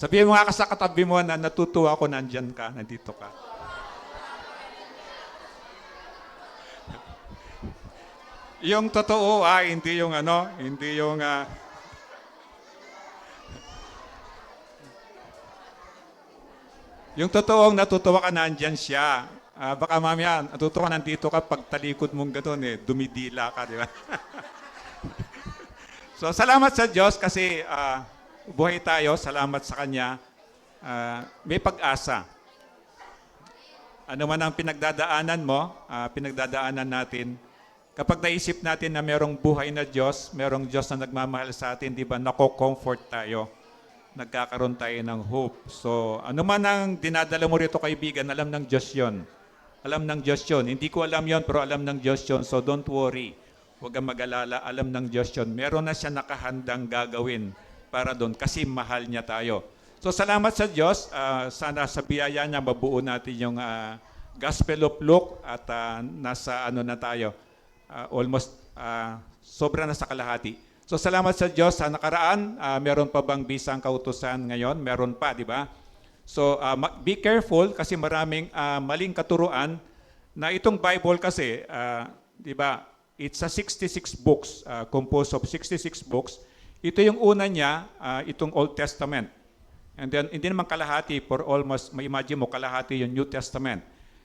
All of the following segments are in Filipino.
Sabihin mo nga sa katabi mo na natutuwa ako nandyan ka, nandito ka. Yung totoo, hindi yung hindi yung yung totoong natutuwa ka nandyan siya. Baka mamaya, natutuwa ka nandito ka pag talikod mong gano'n dumidila ka, di ba? So, salamat sa Diyos kasi buhay tayo, salamat sa Kanya. May pag-asa. Ano man ang pinagdadaanan mo, pinagdadaanan natin, kapag naisip natin na merong buhay na Diyos, merong Diyos na nagmamahal sa atin, di ba, nako-comfort tayo. Nagkakaroon tayo ng hope. So, ano man ang dinadala mo rito, kaibigan, alam ng Diyos yon. Alam ng Diyos yon. Hindi ko alam yon, pero alam ng Diyos yon. So, don't worry. Huwag kang mag-alala. Alam ng Diyos yon. Meron na siya nakahandang gagawin para doon kasi mahal niya tayo. So, salamat sa Diyos. Sana sa biyaya niya, mabuo natin yung Gospel of Luke at nasa na tayo. Almost sobra na sa kalahati. So salamat sa Diyos. Sa nakaraan, meron pa bang bisang kautusan ngayon? Meron pa, di ba? So be careful kasi maraming maling katuruan na itong Bible kasi, di ba, it's a 66 books, composed of 66 books. Ito yung una niya, itong Old Testament. And then, hindi naman kalahati for almost, may imagine mo, kalahati yung New Testament.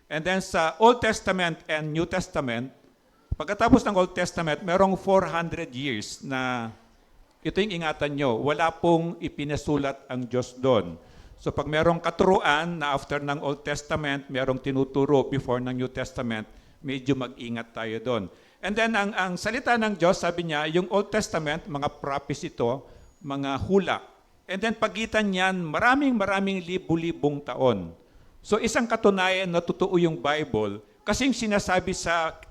And then sa Old Testament and New Testament, pagkatapos ng Old Testament, merong 400 years na ito yung ingatan nyo. Wala pong ipinasulat ang Diyos doon. So pag merong katuruan na after ng Old Testament, merong tinuturo before ng New Testament, medyo mag-ingat tayo doon. And then ang salita ng Diyos, sabi niya, yung Old Testament, mga prophecy ito, mga hula. And then pagitan niyan, maraming libu-libong taon. So isang katunayan na totoo yung Bible, kasi yung sinasabi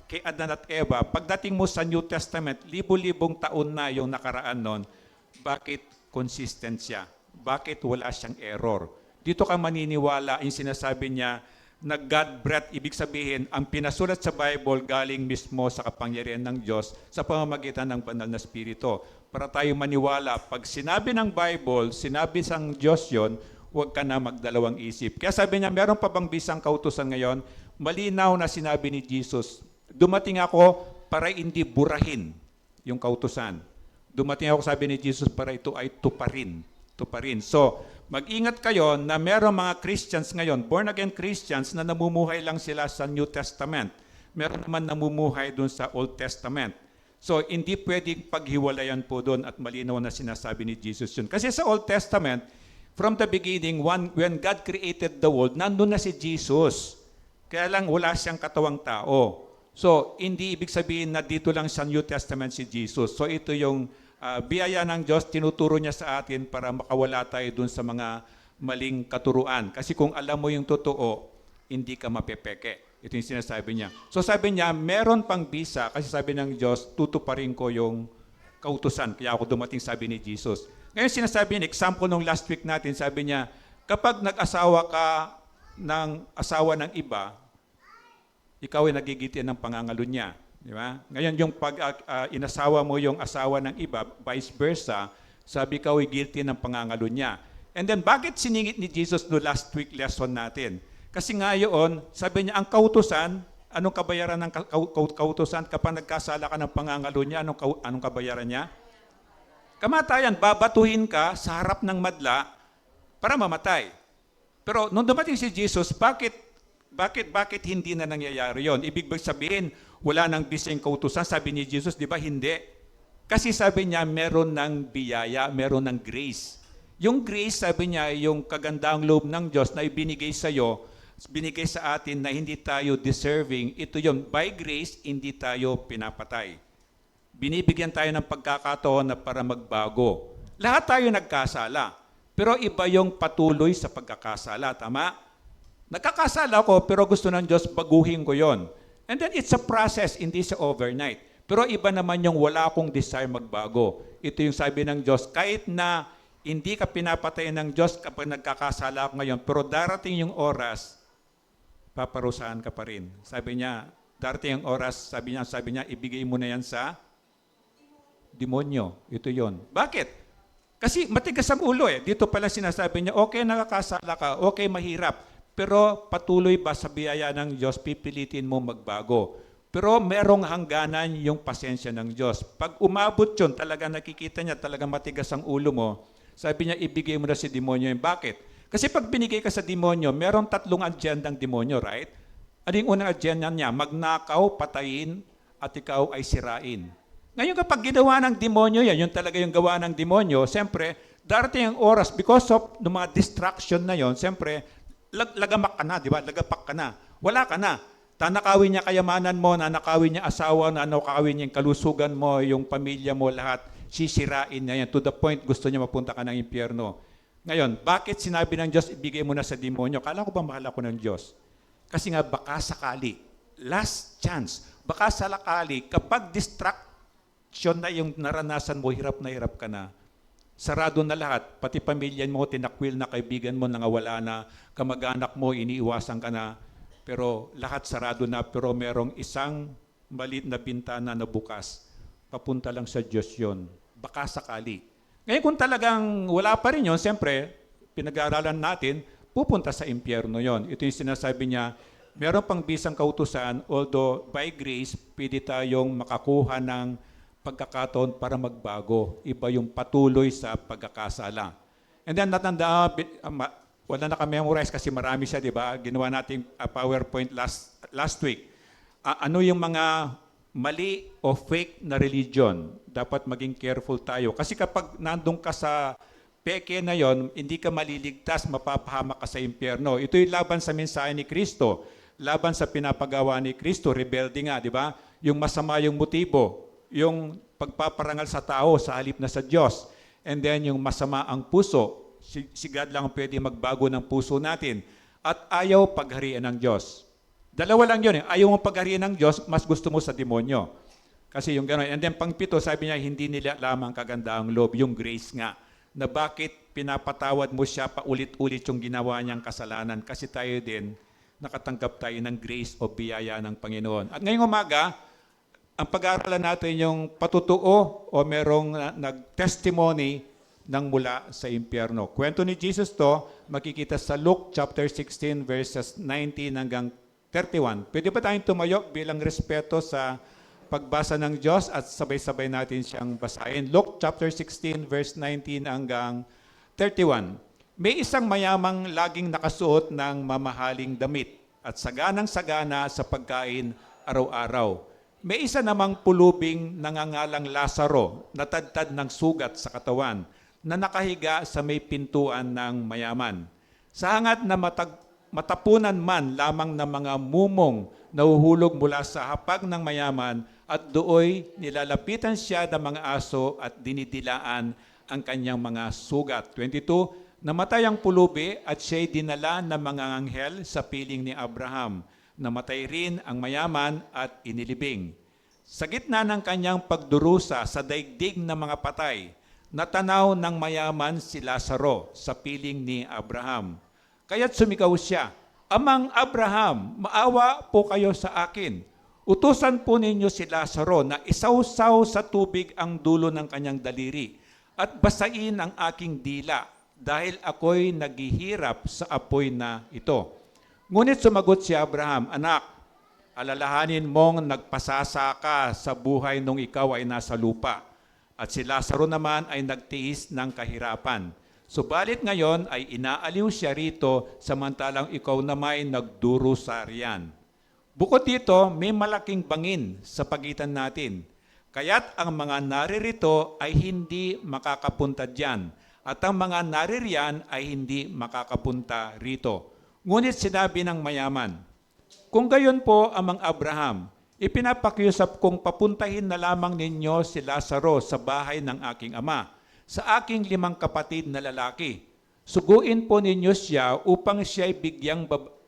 kay Adan at Eva, pagdating mo sa New Testament, libu-libong taon na yung nakaraan nun, bakit consistent siya? Bakit wala siyang error? Dito ka maniniwala yung sinasabi niya na God breath, ibig sabihin, ang pinasulat sa Bible galing mismo sa kapangyarihan ng Diyos sa pamamagitan ng banal na Espiritu. Para tayo maniwala, pag sinabi ng Bible, sinabi sang Diyos yon, huwag ka na magdalawang isip. Kaya sabi niya, meron pa bang bisang kautusan ngayon? Malinaw na sinabi ni Jesus, dumating ako para hindi burahin yung kautusan. Dumating ako, sabi ni Jesus, para ito ay tuparin. So, mag-ingat kayo na meron mga Christians ngayon, born-again Christians, na namumuhay lang sila sa New Testament. Meron naman namumuhay dun sa Old Testament. So, hindi pwedeng paghiwalayan po doon at malinaw na sinasabi ni Jesus yun. Kasi sa Old Testament, from the beginning, when God created the world, nandun na si Jesus. Kaya lang wala siyang katawang tao. So, hindi ibig sabihin na dito lang sa New Testament si Jesus. So, ito yung biyaya ng Diyos, tinuturo niya sa atin para makawala tayo dun sa mga maling katuruan. Kasi kung alam mo yung totoo, hindi ka mapepeke. Ito yung sinasabi niya. So, sabi niya, meron pang bisa kasi sabi ng Diyos, tutuparin ko yung kautusan. Kaya ako dumating, sabi ni Jesus. Ngayon sinasabi niya, example nung last week natin, sabi niya, kapag nag-asawa ka ng asawa ng iba, ikaw ay nagigitian ng pangangalo niya. Di ba? Ngayon, yung pag inasawa mo yung asawa ng iba, vice versa, sabi ikaw ay guilty ng pangangalo niya. And then, bakit siningit ni Jesus no last week lesson natin? Kasi ngayon, sabi niya, ang kautusan, anong kabayaran ng kautusan kapag nagkasala ka ng pangangalo niya, anong kabayaran niya? Kamatayan, babatuhin ka sa harap ng madla para mamatay. Pero nung dumating si Jesus, bakit hindi na nangyayari yon? Ibig sabihin, wala nang bisang kautusan. Sabi ni Jesus, di ba? Hindi. Kasi sabi niya, meron ng biyaya, meron ng grace. Yung grace, sabi niya, yung kagandang loob ng Diyos na ibinigay sa iyo, binigay sa atin na hindi tayo deserving. Ito yun, by grace, hindi tayo pinapatay. Binibigyan tayo ng pagkakataon na para magbago. Lahat tayo nagkasala. Pero iba yung patuloy sa pagkakasala. Tama? Nagkakasala ko, pero gusto ng Diyos, baguhin ko yon. And then it's a process, hindi sa overnight. Pero iba naman yung wala akong desire magbago. Ito yung sabi ng Diyos, kahit na hindi ka pinapatay ng Diyos kapag nagkakasala ako ngayon, pero darating yung oras, paparusahan ka pa rin. Sabi niya, darating yung oras, sabi niya, ibigay mo na yan sa demonyo. Ito yon. Bakit? Kasi matigas ang ulo eh. Dito pala sinasabi niya, okay, nakakasala ka, okay, mahirap. Pero patuloy ba sa biyaya ng Diyos, pipilitin mo magbago. Pero merong hangganan yung pasensya ng Diyos. Pag umabot yun, talaga nakikita niya, talaga matigas ang ulo mo, sabi niya, ibigay mo na si demonyo yun. Bakit? Kasi pag binigay ka sa demonyo, merong 3 agendang demonyo, right? Ano yung unang agenda niya? Magnakaw, patayin, at ikaw ay sirain. Ngayon kapag ginawa ng demonyo yan, yun talaga yung gawa ng demonyo, siyempre, darating ang oras, because of ng mga distraction na yon, siyempre, lagamak ka na, di ba? Lagapak ka na. Wala ka na. Nanakawin niya kayamanan mo, nanakawin niya asawa, nanakawin niya yung kalusugan mo, yung pamilya mo, lahat. Sisirain niya yan. To the point, gusto niya mapunta ka ng impyerno. Ngayon, bakit sinabi ng Diyos, ibigay mo na sa demonyo? Kala ko ba mahal ako ng Diyos? Kasi nga, baka sakali, last chance, baka sakali, kapag distraction na yung naranasan mo, hirap ka na, sarado na lahat, pati pamilya mo, tinakwil na, kaibigan mo, nangawala na, kamag-anak mo, iniiwasan ka na, pero lahat sarado na, pero merong isang maliit na bintana na bukas, papunta lang sa Diyos yun, baka sakali. Ngayon kung talagang wala pa rin yun, siyempre, pinag-aaralan natin, pupunta sa impyerno yon. Ito yung sinasabi niya, meron pang bisang kautusan, although by grace, pwede tayong makakuha ng pagkakataon para magbago. Iba yung patuloy sa pagkakasala. And then natanda, wala naka-memorize kasi marami siya, di ba? Ginawa natin PowerPoint last week. Ano yung mga mali o fake na religion? Dapat maging careful tayo. Kasi kapag nandun ka sa peke na yon, hindi ka maliligtas, mapapahamak ka sa impyerno. Ito yung laban sa mensahe ni Kristo. Laban sa pinapagawa ni Kristo, rebelde nga, di ba? Yung masama yung motibo, yung pagpaparangal sa tao sa halip na sa Diyos. And then yung masama ang puso, si God lang pwede magbago ng puso natin. At ayaw pagharian ng Diyos. Dalawa lang yun eh. Ayaw mo pagharian ng Diyos, mas gusto mo sa demonyo. Kasi yung gano'n. And then pang-7, sabi niya, hindi nila lamang kagandaang loob, yung grace nga. Na bakit pinapatawad mo siya paulit-ulit yung ginawa niyang kasalanan. Kasi tayo din, nakatanggap tayo ng grace o biyaya ng Panginoon. At ngayong umaga, ang pag-aaralan natin yung patutuo o merong nag-testimony ng mula sa impyerno. Kwento ni Jesus to, makikita sa Luke chapter 16 verses 19 hanggang 31. Pwede ba tayong tumayo bilang respeto sa pagbasa ng Diyos at sabay-sabay natin siyang basahin? Luke chapter 16 verse 19 hanggang 31. May isang mayamang laging nakasuot ng mamahaling damit at saganang-sagana sa pagkain araw-araw. May isa namang pulubing nangangalang Lazaro, natadtad ng sugat sa katawan, na nakahiga sa may pintuan ng mayaman. Sa hangad na matapunan man lamang ng mga mumong nahuhulog mula sa hapag ng mayaman at dooy nilalapitan siya ng mga aso at dinidilaan ang kanyang mga sugat. 22, namatay ang pulubi at siya'y dinala ng mga anghel sa piling ni Abraham. Namatay rin ang mayaman at inilibing. Sa gitna ng kanyang pagdurusa sa daigdig ng mga patay, natanaw ng mayaman si Lazaro sa piling ni Abraham. Kaya't sumigaw siya, Amang Abraham, maawa po kayo sa akin. Utusan po ninyo si Lazaro na isawsaw sa tubig ang dulo ng kanyang daliri at basain ang aking dila dahil ako'y naghihirap sa apoy na ito. Ngunit sumagot si Abraham, Anak, alalahanin mong nagpasasa ka sa buhay nung ikaw ay nasa lupa. At si Lazaro naman ay nagtiis ng kahirapan. Subalit ngayon ay inaaliw siya rito samantalang ikaw naman nagdurusa riyan. Bukod dito, may malaking bangin sa pagitan natin. Kaya't ang mga naririto ay hindi makakapunta diyan at ang mga naririyan ay hindi makakapunta rito. Ngunit sinabi ng mayaman, Kung gayon po, Amang Abraham, ipinapakiusap kong papuntahin na lamang ninyo si Lazaro sa bahay ng aking ama, sa aking 5 kapatid na lalaki. Suguin po ninyo siya upang siya'y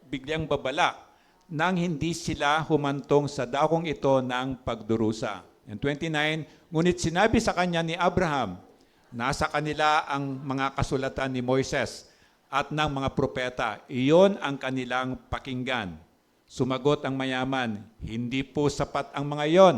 bigyang babala nang hindi sila humantong sa dakong ito ng pagdurusa. And 29, ngunit sinabi sa kanya ni Abraham, nasa kanila ang mga kasulatan ni Moises at ng mga propeta, iyon ang kanilang pakinggan. Sumagot ang mayaman, hindi po sapat ang mga iyon.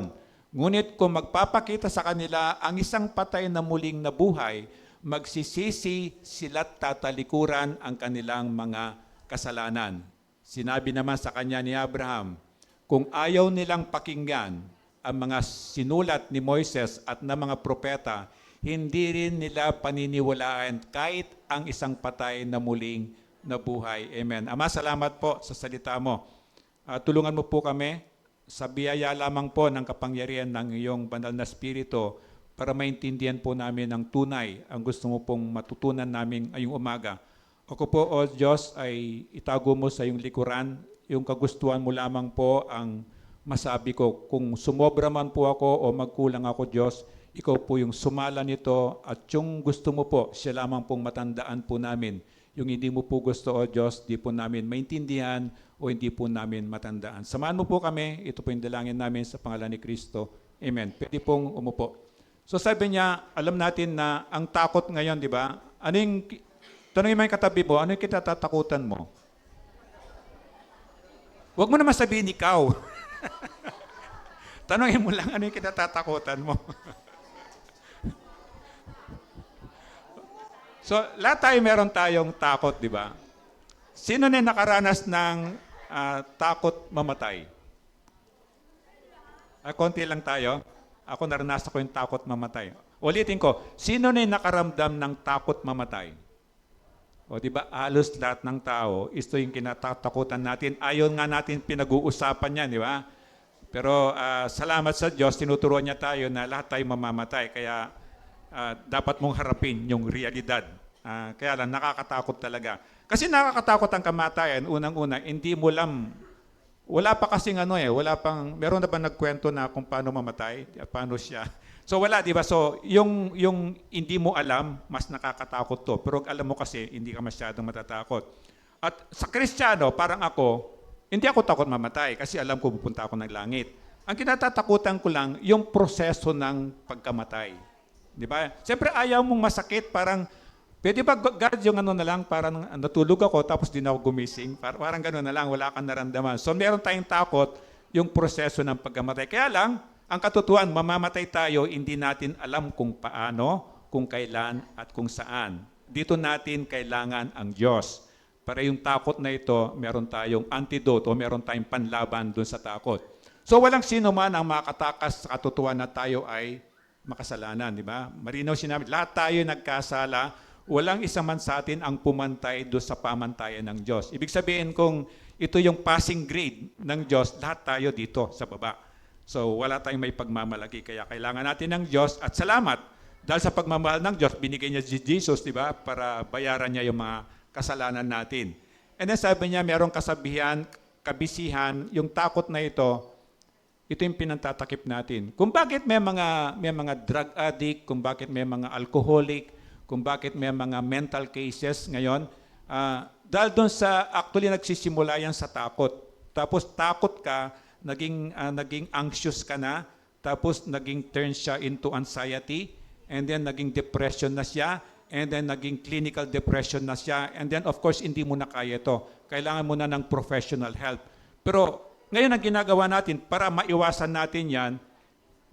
Ngunit kung magpapakita sa kanila ang isang patay na muling nabuhay, magsisisi sila't tatalikuran ang kanilang mga kasalanan. Sinabi naman sa kanya ni Abraham, kung ayaw nilang pakinggan ang mga sinulat ni Moises at ng mga propeta, hindi rin nila paniniwalaan kahit ang isang patay na muling nabuhay. Amen. Ama, salamat po sa salita mo. Tulungan mo po kami sa biyaya lamang po ng kapangyarihan ng iyong banal na Espiritu para maintindihan po namin ang tunay ang gusto mo pong matutunan namin ngayong umaga. Ako po, O Diyos, ay itago mo sa iyong likuran. Yung kagustuhan mo lamang po ang masabi ko. Kung sumobra man po ako o magkulang ako, Diyos, ikaw po yung sumala nito at yung gusto mo po, siya lamang pong matandaan po namin. Yung hindi mo po gusto, O Diyos, di po namin maintindihan o hindi po namin matandaan. Samahan mo po kami. Ito po yung dalangin namin sa pangalan ni Kristo. Amen. Pwede pong umupo. So sabi niya, alam natin na ang takot ngayon, di ba? Tanongin mo yung katabi mo, ano yung kinatatakutan mo? Huwag mo naman sabihin ikaw. Tanongin mo lang, ano yung kinatatakutan mo? So, lahat tayo meron tayong takot, di ba? Sino na nakaranas ng takot mamatay? Konti lang tayo. Ako naranasan ko yung takot mamatay. Ulitin ko, sino na nakaramdam ng takot mamatay? O di ba, halos lahat ng tao, ito yung kinatatakutan natin. Ayon nga natin pinag-uusapan yan, di ba? Pero salamat sa Diyos, tinuturuan niya tayo na lahat tayo mamamatay. Kaya dapat mong harapin yung realidad. Kaya lang, nakakatakot talaga. Kasi nakakatakot ang kamatayan, unang-una, hindi mo lang, wala pa kasing meron na ba nagkwento na kung paano mamatay, paano siya. So wala, di ba? So yung hindi mo alam, mas nakakatakot to. Pero alam mo kasi, hindi ka masyadong matatakot. At sa Kristiyano, parang ako, hindi ako takot mamatay kasi alam ko pupunta ako ng langit. Ang kinatatakutan ko lang, yung proseso ng pagkamatay. Di ba? Siyempre ayaw mong masakit, parang, pwede ba God yung na lang, parang natulog ako tapos di na ako gumising. Parang gano'n na lang, wala kang naramdaman. So meron tayong takot, yung proseso ng pagkamatay. Kaya lang, ang katotohanan, mamamatay tayo, hindi natin alam kung paano, kung kailan, at kung saan. Dito natin kailangan ang Diyos. Para yung takot na ito, meron tayong antidote o meron tayong panlaban doon sa takot. So walang sino man ang makatakas sa katotohanan na tayo ay makasalanan, di ba? Marinaw sinabi, lahat tayo nagkasala, walang isa man sa atin ang pumantay doon sa pamantayan ng Diyos. Ibig sabihin kung ito yung passing grade ng Diyos, lahat tayo dito sa baba. So wala tayong may pagmamalaki, kaya kailangan natin ng Diyos at salamat dahil sa pagmamahal ng Diyos, binigay niya si Jesus, di ba, para bayaran niya yung mga kasalanan natin. And then sabi niya, merong kabisihan, yung takot na ito yung pinantatakip natin. Kung bakit may mga drug addict, kung bakit may mga alcoholic, kung bakit may mga mental cases ngayon, dahil doon sa actually nagsisimula yan sa takot. Tapos takot ka, naging anxious ka na, tapos naging turn siya into anxiety, and then naging depression na siya, and then naging clinical depression na siya, and then of course hindi mo na kaya ito. Kailangan mo na ng professional help. Pero ngayon ang ginagawa natin para maiwasan natin yan,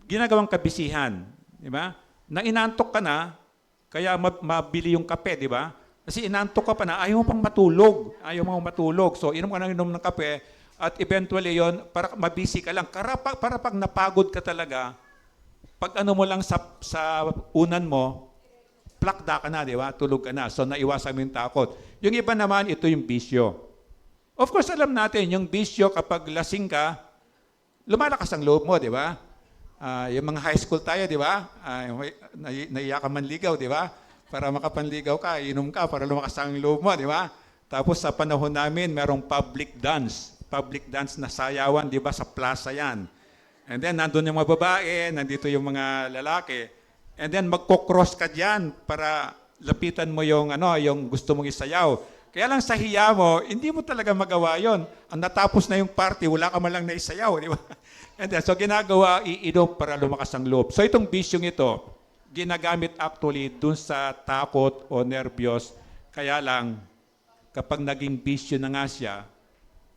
ginagawang kabisihan, di ba? Na inantok ka na, kaya mabili yung kape, di ba? Kasi inantok ka pa na, ayaw mo pang matulog. Ayaw mo matulog. So inom ka ng kape, at eventually yon para mabisi ka lang. Para pag napagod ka talaga, pag ano mo lang sa unan mo, plakda ka na, di ba? Tulog ka na. So naiwasan mo yung takot. Yung iba naman, ito yung bisyo. Of course, alam natin, yung bisyo kapag lasing ka, lumalakas ang loob mo, di ba? Yung mga high school tayo, di ba? Naiya ka manligaw, di ba? Para makapanligaw ka, inom ka para lumakas ang loob mo, di ba? Tapos sa panahon namin, merong public dance na sayawan, di ba? Sa plaza yan. And then, nandun yung mga babae, nandito yung mga lalaki. And then, magkocross ka dyan para lapitan mo yung gusto mong isayaw. Kaya lang sa hiya mo, hindi mo talaga magawa yon. Ang natapos na yung party, wala ka man lang naisayaw, di ba? And then, so ginagawa, iinom para lumakas ang loob. So itong bisyong ito, ginagamit actually dun sa takot o nervyos. Kaya lang, kapag naging bisyo na nga siya,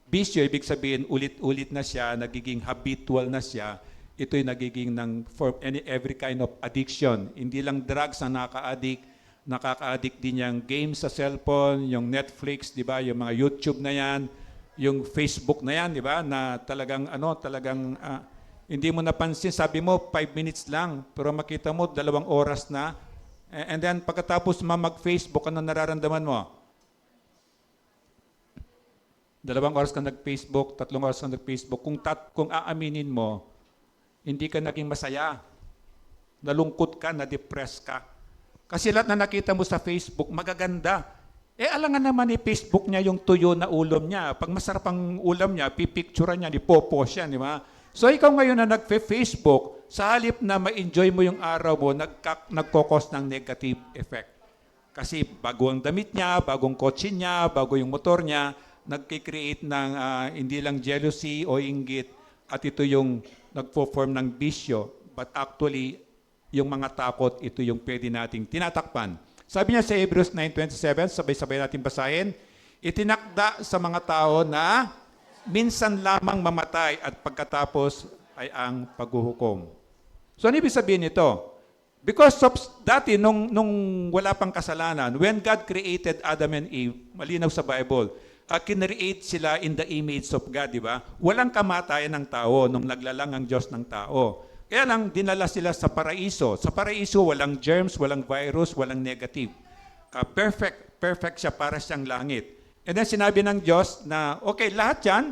bisyo, ibig sabihin, ulit-ulit na siya, nagiging habitual na siya, ito'y nagiging every kind of addiction. Hindi lang drugs na nakaka-addict, nakaka-addict din yung games sa cellphone, yung Netflix, di ba? Yung mga YouTube na yan, yung Facebook na yan, di ba? Na talagang, hindi mo napansin, sabi mo, 5 minutes lang, pero makita mo, 2 oras na. And then, pagkatapos mag-Facebook, ano nararamdaman mo? 2 oras ka nag-Facebook, 3 oras ka nag-Facebook. Kung aaminin mo, hindi ka naging masaya. Nalungkot ka, na-depress ka. Kasi lahat na nakita mo sa Facebook, magaganda. Alangan naman ni Facebook niya yung tuyo na ulam niya. Pag masarap ang ulam niya, pipicturean niya, ipopost yan, di ba? So ikaw ngayon na nag-Facebook, sa halip na ma-enjoy mo yung araw mo, nagkokos ng negative effect. Kasi bago ang damit niya, bagong kotse niya, bago yung motor niya, nagkikreate ng hindi lang jealousy o inggit, at ito yung nagpo-form ng bisyo. But actually, yung mga takot, ito yung pwede nating tinatakpan. Sabi niya sa Hebrews 9:27, sabay-sabay natin basahin, itinakda sa mga tao na minsan lamang mamatay at pagkatapos ay ang paghuhukom. So ano ibig sabihin nito? Because of dati, nung wala pang kasalanan, when God created Adam and Eve, malinaw sa Bible, kinreate sila in the image of God, di ba? Walang kamatayan ng tao nung naglalang ang Diyos ng tao. Kaya lang, dinala sila sa paraiso. Sa paraiso, walang germs, walang virus, walang negative. Perfect siya, para siyang langit. And then sinabi ng Diyos na, okay, lahat yan,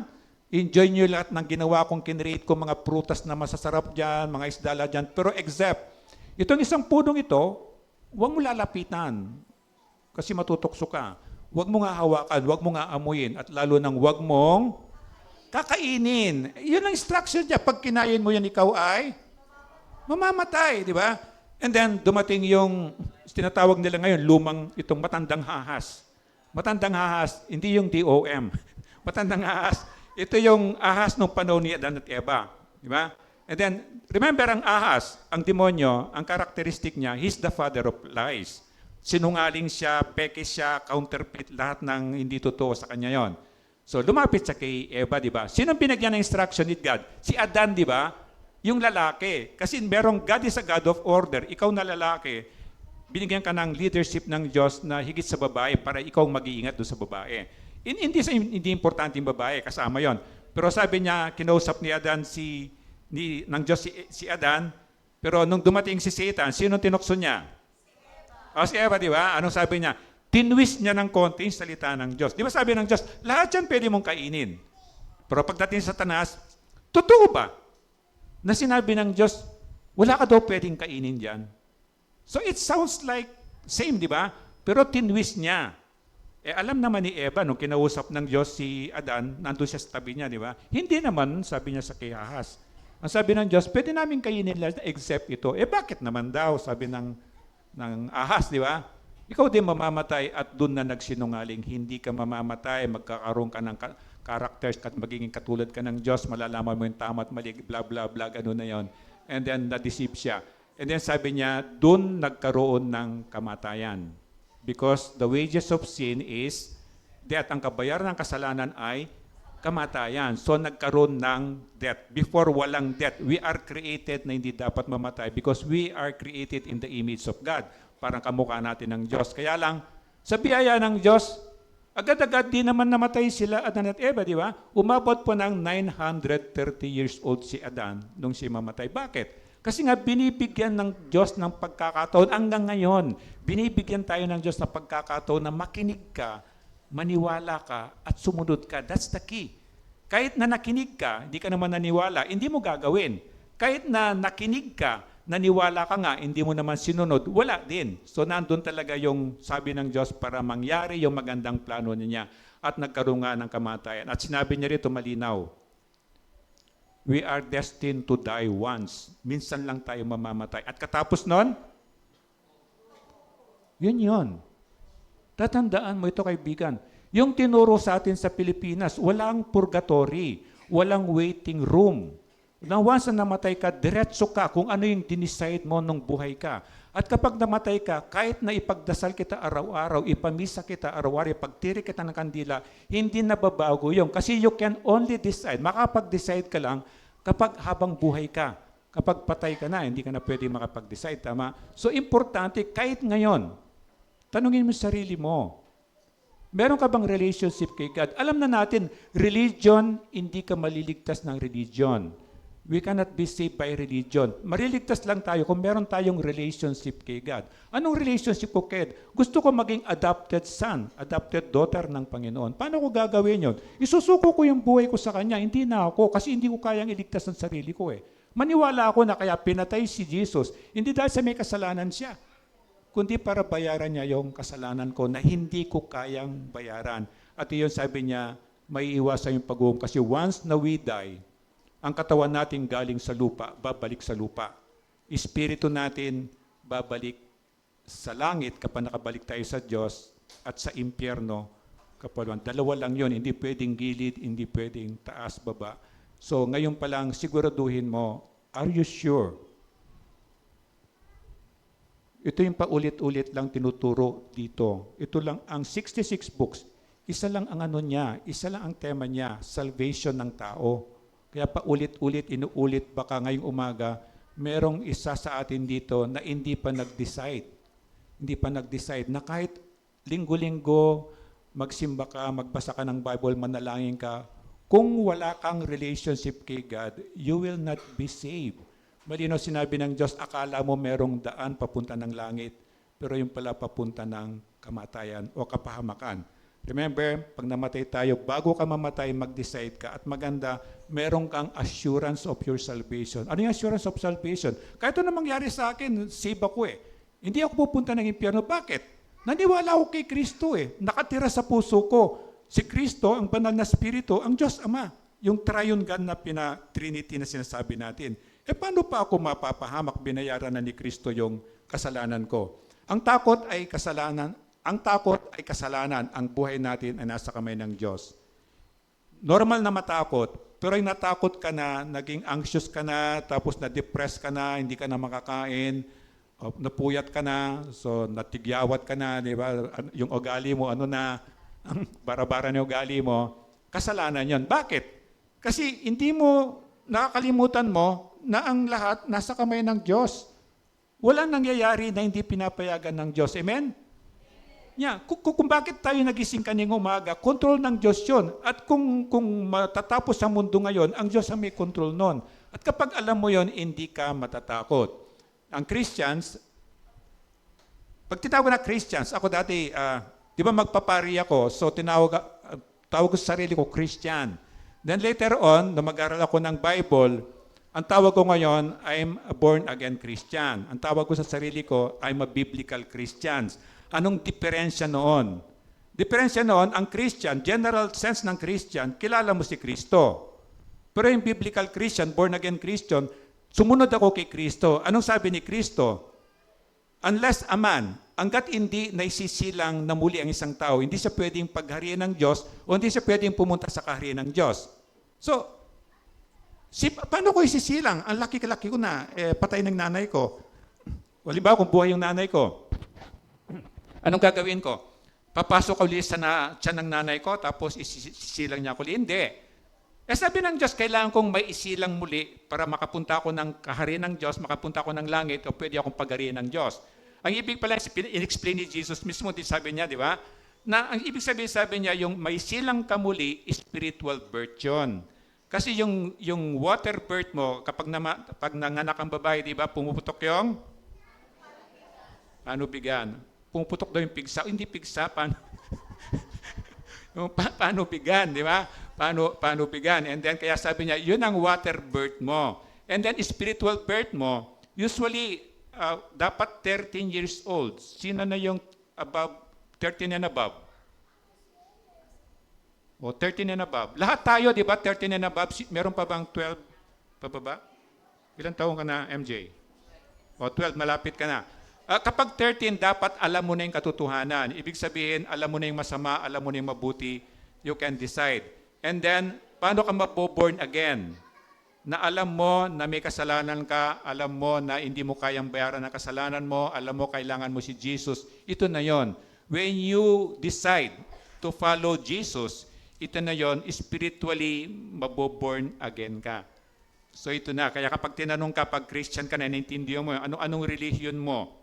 enjoy nyo lahat ng ginawa kong kinreate ko, mga prutas na masasarap dyan, mga isdala dyan, pero except, itong isang punong ito, huwag mo lalapitan kasi matutokso ka. Huwag mo nga hawakan, huwag mo nga amuyin, at lalo nang huwag mong kakainin. Yun ang instruction niya. Pag kinain mo yan, ikaw ay mamamatay, di ba? And then, dumating yung, tinatawag nila ngayon, itong matandang hahas. Matandang hahas, hindi yung DOM. Matandang hahas, ito yung ahas nung panahon ni Adan at Eva. Di ba? And then, remember ang ahas, ang demonyo, ang karakteristik niya, he's the father of lies. Sinungaling siya, peke siya, counterfeit, lahat ng hindi totoo sa kanya yon. So, lumapit siya kay Eva, di ba? Sinong binagyan ng instruction ni God? Si Adan, di ba? Yung lalaki. Kasi merong God is a God of order. Ikaw na lalaki, binigyan ka ng leadership ng Diyos na higit sa babae para ikaw mag-iingat doon sa babae. Hindi importante yung babae, kasama yon. Pero sabi niya, kinausap ni Adan ng Diyos si Adan, pero nung dumating si Satan, sino tinukso niya? Si Eva, di ba? Anong sabi niya? Tinwist niya ng konti yung salita ng Diyos. Di ba sabi ng Diyos, lahat yan pwede mong kainin. Pero pagdating sa Satanas, totoo ba na sinabi ng Diyos, wala ka daw pwedeng kainin dyan? So it sounds like same, di ba? Pero tinwist niya. Alam naman ni Eva, nung kinausap ng Diyos si Adan, nandun siya sa tabi niya, di ba? Hindi naman, sabi niya sa kay Ahas. Ang sabi ng Diyos, pwede namin kainin lahat except ito. Bakit naman daw? Sabi ng Ahas, di ba? Ikaw din mamamatay at doon na nagsinungaling. Hindi ka mamamatay, magkakaroon ka ng characters at magiging katulad ka ng Diyos, malalaman mo yung tama at mali, blah, blah, blah, gano'n na yon. And then, na-deceive siya. And then sabi niya, doon nagkaroon ng kamatayan. Because the wages of sin is death. Ang kabayaran ng kasalanan ay kamatayan. So, nagkaroon ng death. Before walang death, we are created na hindi dapat mamatay because we are created in the image of God. Parang kamukha natin ng Diyos. Kaya lang, sa biyaya ng Diyos, agad-agad di naman namatay sila Adan at Eva, di ba? Umabot po ng 930 years old si Adan nung siya mamatay. Bakit? Kasi nga binibigyan ng Diyos ng pagkakataon hanggang ngayon. Binibigyan tayo ng Diyos ng pagkakataon na makinig ka, maniwala ka, at sumunod ka. That's the key. Kahit na nakinig ka, hindi ka naman naniwala, hindi mo gagawin. Kahit na nakinig ka, naniwala ka nga, hindi mo naman sinunod, wala din. So nandun talaga yung sabi ng Diyos para mangyari yung magandang plano niya at nagkaroon nga ng kamatayan. At sinabi niya rito malinaw, we are destined to die once. Minsan lang tayo mamamatay. At katapos nun, yun. Tatandaan mo ito, kaibigan. Yung tinuro sa atin sa Pilipinas, walang purgatory, walang waiting room. Nang once na namatay ka, diretso ka kung ano yung dinicide mo nung buhay ka. At kapag namatay ka, kahit na ipagdasal kita araw-araw, ipamisa kita araw-araw, ipagtiri kita ng kandila, hindi nababago yun. Kasi you can only decide, makapag-decide ka lang kapag habang buhay ka. Kapag patay ka na, hindi ka na pwede makapag-decide, tama? So importante, kahit ngayon, Tanungin mo sa sarili mo, meron ka bang relationship kay God? Alam na natin, religion, hindi ka maliligtas ng religion. We cannot be saved by religion. Mariligtas lang tayo kung meron tayong relationship kay God. Anong relationship ko kay God? Gusto ko maging adopted son, adopted daughter ng Panginoon. Paano ko gagawin yon? Isusuko ko yung buhay ko sa Kanya. Hindi na ako kasi hindi ko kayang iligtas ng sarili ko eh. Maniwala ako na kaya pinatay si Jesus, hindi dahil sa may kasalanan siya, kundi para bayaran niya yung kasalanan ko na hindi ko kayang bayaran. At iyon sabi niya, may iwasan yung pag-uom kasi once na we die, ang katawan natin galing sa lupa, babalik sa lupa. Espiritu natin babalik sa langit kapag nakabalik tayo sa Diyos at sa impyerno kapag dalawa lang yun, hindi pwedeng gilid, hindi pwedeng taas, baba. So ngayon pa lang siguraduhin mo, are you sure? Ito yung paulit-ulit lang tinuturo dito. Ito lang ang 66 books. Isa lang ang ano niya, isa lang ang tema niya, salvation ng tao. Kaya paulit-ulit, inuulit, baka ngayong umaga, merong isa sa atin dito na hindi pa nag-decide. Hindi pa nag-decide na kahit linggo-linggo, magsimba ka, magbasa ka ng Bible, manalangin ka, kung wala kang relationship kay God, you will not be saved. Malinaw sinabi ng Diyos, akala mo merong daan papunta ng langit, pero yung pala papunta ng kamatayan o kapahamakan. Remember, pag namatay tayo, bago ka mamatay, mag-decide ka at maganda, meron kang assurance of your salvation. Ano yung assurance of salvation? Kahit ito na mangyari sa akin, save ako eh. Hindi ako pupunta ng impyerno. Bakit? Naniwala ako kay Kristo eh. Nakatira sa puso ko. Si Kristo, ang banal na spirito, ang Diyos Ama. Yung triune God na Trinity na sinasabi natin. Paano pa ako mapapahamak? Binayaran na ni Kristo yung kasalanan ko. Ang takot ay kasalanan. Ang takot ay kasalanan. Ang buhay natin ay nasa kamay ng Diyos. Normal na matakot, pero yung natakot ka na, naging anxious ka na, tapos na-depress ka na, hindi ka na makakain, napuyat ka na, so natigyawat ka na, di ba? Yung ugali mo, ano na, ang bara-bara na ugali mo, kasalanan yon. Bakit? Kasi hindi mo, nakakalimutan mo na ang lahat nasa kamay ng Diyos. Walang nangyayari na hindi pinapayagan ng Diyos. Amen? Yeah, kung bakit tayo nagising kaning umaga, control ng Diyos yun. At kung matatapos ang mundo ngayon, ang Diyos ang may control nun. At kapag alam mo yon, hindi ka matatakot. Ang Christians, pag tinawag na Christians, ako dati, di ba magpapari ako, so tawag ko sa sarili ko Christian. Then later on, na mag-aral ako ng Bible, ang tawag ko ngayon, I'm a born-again Christian. Ang tawag ko sa sarili ko, I'm a biblical Christian. Anong diferensya noon? Diferensya noon, ang Christian, general sense ng Christian, kilala mo si Kristo. Pero yung biblical Christian, born-again Christian, sumunod ako kay Kristo. Anong sabi ni Kristo? Unless a man, hanggat hindi naisisilang na muli ang isang tao, hindi siya pwedeng pagharian ng Diyos o hindi siya pwedeng pumunta sa kaharian ng Diyos. So, paano ko isisilang? Ang laki-laki ko na, patay ng nanay ko. Halimbawa, kung buhay yung nanay ko, anong gagawin ko? Papasok ulit sa tiyan ng nanay ko, tapos isisilang niya ako ulit? Hindi. Sabi ng Diyos, kailangan kong may isilang muli para makapunta ako ng kaharian ng Diyos, makapunta ako ng langit, o pwede akong pagharian ng Diyos. Ang ibig pala, in-explain ni Jesus mismo, sabi niya, di ba? Na ang ibig sabihin, sabi niya, yung may silang ka muli, spiritual birth yun. Kasi yung water birth mo, pag nanganak ang babae, di ba, pumuputok yung panubigan. Pumuputok daw yung pigsa. Hindi pigsa, paano bigan, di ba? Paano bigan. And then, kaya sabi niya, yun ang water birth mo. And then, spiritual birth mo, usually, dapat 13 years old. Sino na yung above, 13 and above? O, 13 and above. Lahat tayo, di ba, 13 and above. Meron pa bang 12 pababa? Ilang taon ka na, MJ? O, 12, malapit ka na. Kapag 13, dapat alam mo na yung katotohanan. Ibig sabihin, alam mo na yung masama, alam mo na yung mabuti, you can decide. And then, paano ka maboborn again? Na alam mo na may kasalanan ka, alam mo na hindi mo kayang bayaran ang kasalanan mo, alam mo kailangan mo si Jesus. Ito na yon. When you decide to follow Jesus, ito na yon, spiritually maboborn again ka. So ito na. Kaya kapag tinanong ka, pag Christian ka na, naintindihan mo, anong religion mo?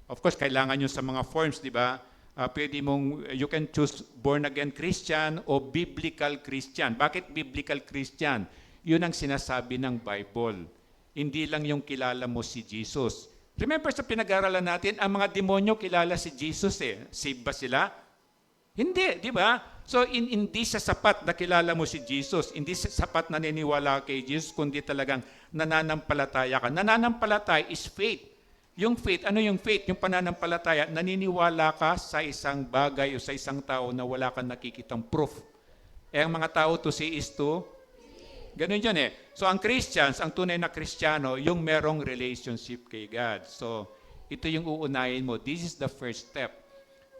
Of course, kailangan yun sa mga forms, di ba? You can choose born-again Christian o biblical Christian. Bakit biblical Christian? Yun ang sinasabi ng Bible. Hindi lang yung kilala mo si Jesus. Remember sa pinag-aralan natin, ang mga demonyo kilala si Jesus eh. Save ba sila? Hindi, di ba? So hindi sa sapat na kilala mo si Jesus, hindi sa sapat na naniniwala kay Jesus, kundi talagang nananampalataya ka. Nananampalataya is faith. Yung faith, ano yung faith? Yung pananampalataya, naniniwala ka sa isang bagay o sa isang tao na wala kang nakikitang proof. Eh ang mga tao to see is to, ganun yun eh. So ang Christians, ang tunay na Kristiyano, yung merong relationship kay God. So ito yung uunahin mo. This is the first step.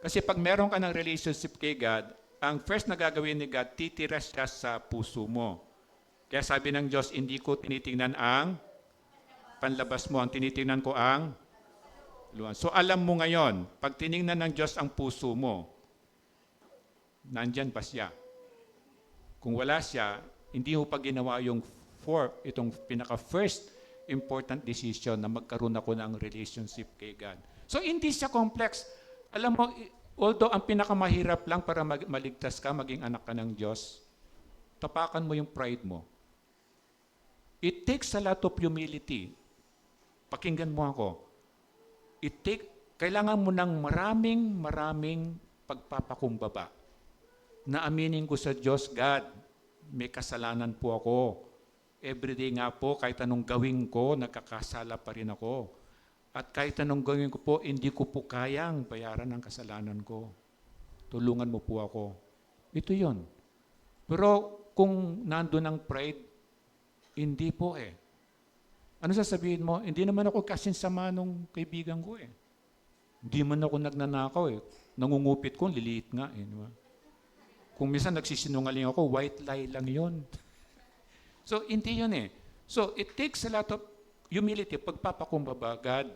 Kasi pag meron ka ng relationship kay God, ang first na gagawin ni God, titira siya sa puso mo. Kaya sabi ng Diyos, hindi ko tinitingnan ang panlabas mo, ang tinitingnan ko ang luwan. So alam mo ngayon, pag tiningnan ng Diyos ang puso mo, nandyan ba siya? Kung wala siya, hindi mo pa ginawa itong pinaka-first important decision na magkaroon ako ng relationship kay God. So hindi siya complex. Alam mo, although ang pinakamahirap lang para maligtas ka, maging anak ka ng Diyos, tapakan mo yung pride mo. It takes a lot of humility. Pakinggan mo ako. Kailangan mo ng maraming pagpapakumbaba. Na aminin ko sa Diyos, God, may kasalanan po ako. Everyday nga po, kahit anong gawin ko, nagkakasala pa rin ako. At kahit anong gawin ko po, hindi ko po kayang bayaran ang kasalanan ko. Tulungan mo po ako. Ito yon. Pero kung nandun ang pride, hindi po eh. Ano sasabihin mo? Hindi naman ako kasinsama nung kaibigan ko eh. Hindi man ako nagnanakaw eh. Nangungupit ko, liliit nga eh. Diba? Kung minsan nagsisinungaling ako, white lie lang yon. So, hindi yun eh. So, it takes a lot of humility. Pagpapakumbaba, God,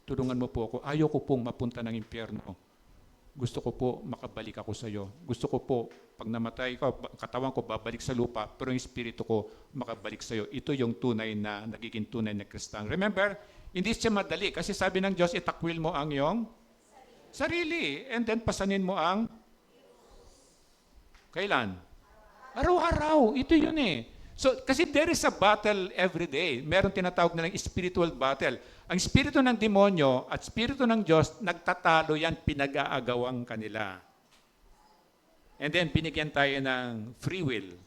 tulungan mo po ako. Ayaw ko pong mapunta ng impyerno. Gusto ko po makabalik ako sa iyo. Gusto ko po, pag namatay ko, katawan ko babalik sa lupa, pero yung espiritu ko makabalik sa iyo. Ito yung nagiging tunay na Kristiyano. Remember, hindi siya madali kasi sabi ng Diyos, itakwil mo ang iyong sarili. And then pasanin mo ang kailan? Araw-araw. Ito yun eh. So, kasi there is a battle every day. Meron tinatawag na ng spiritual battle. Ang spirito ng demonyo at spirito ng Diyos, nagtatalo yan, pinag-aagawang kanila. And then, binigyan tayo ng free will.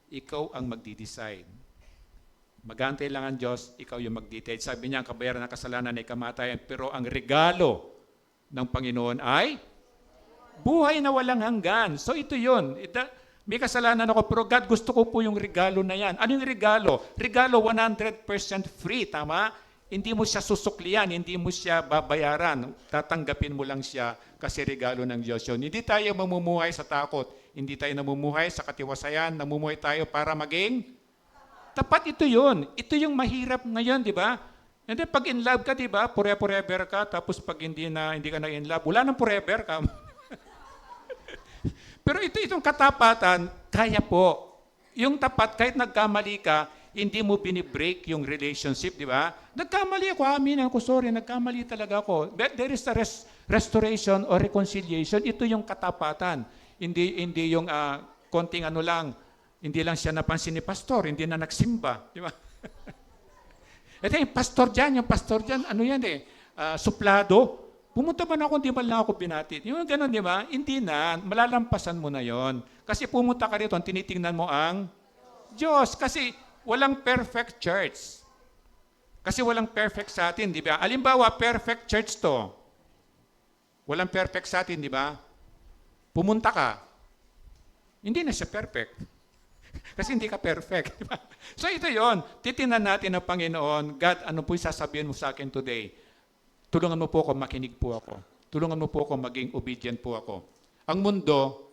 Ikaw ang magdi-decide. Magantay lang ang Diyos, ikaw yung mag-decide. Sabi niya, ang kabayaran ng kasalanan ay kamatayan, pero ang regalo ng Panginoon ay buhay na walang hanggan. So, ito yun. May kasalanan ako, pero God, gusto ko po yung regalo na yan. Ano yung regalo? Regalo 100% free, tama? Hindi mo siya susuklian, hindi mo siya babayaran. Tatanggapin mo lang siya kasi regalo ng Diyos yun. Hindi tayo mamumuhay sa takot. Hindi tayo namumuhay sa katiwasayan. Namumuhay tayo para maging tapat. Ito yun. Ito yung mahirap ngayon, di ba? And then pag in love ka, di ba? Forever ka. Tapos pag hindi ka na in love, wala nang forever ka. Pero itong katapatan, kaya po. Yung tapat, kahit nagkamali ka, hindi mo binibreak yung relationship, di ba? Nagkamali ako, aminin ko, sorry, nagkamali talaga ako. But there is a restoration or reconciliation. Ito yung katapatan. Hindi yung konting ano lang, hindi lang siya napansin ni pastor, hindi na nagsimba, di ba? Ito yung pastor dyan, ano yan eh, suplado. Pumunta ba na ako, hindi ba lang ako binatid? Yung gano'n, di ba? Hindi na, malalampasan mo na yon. Kasi pumunta ka rito, tinitingnan mo ang Diyos. Kasi walang perfect church. Kasi walang perfect sa atin, di ba? Alimbawa, perfect church to. Walang perfect sa atin, di ba? Pumunta ka. Hindi na siya perfect. Kasi hindi ka perfect. Di ba? So ito yon. Titingnan natin ang Panginoon, God, ano po yung sasabihin mo sa akin today? Tulungan mo po ako, makinig po ako. Tulungan mo po ako, maging obedient po ako. Ang mundo,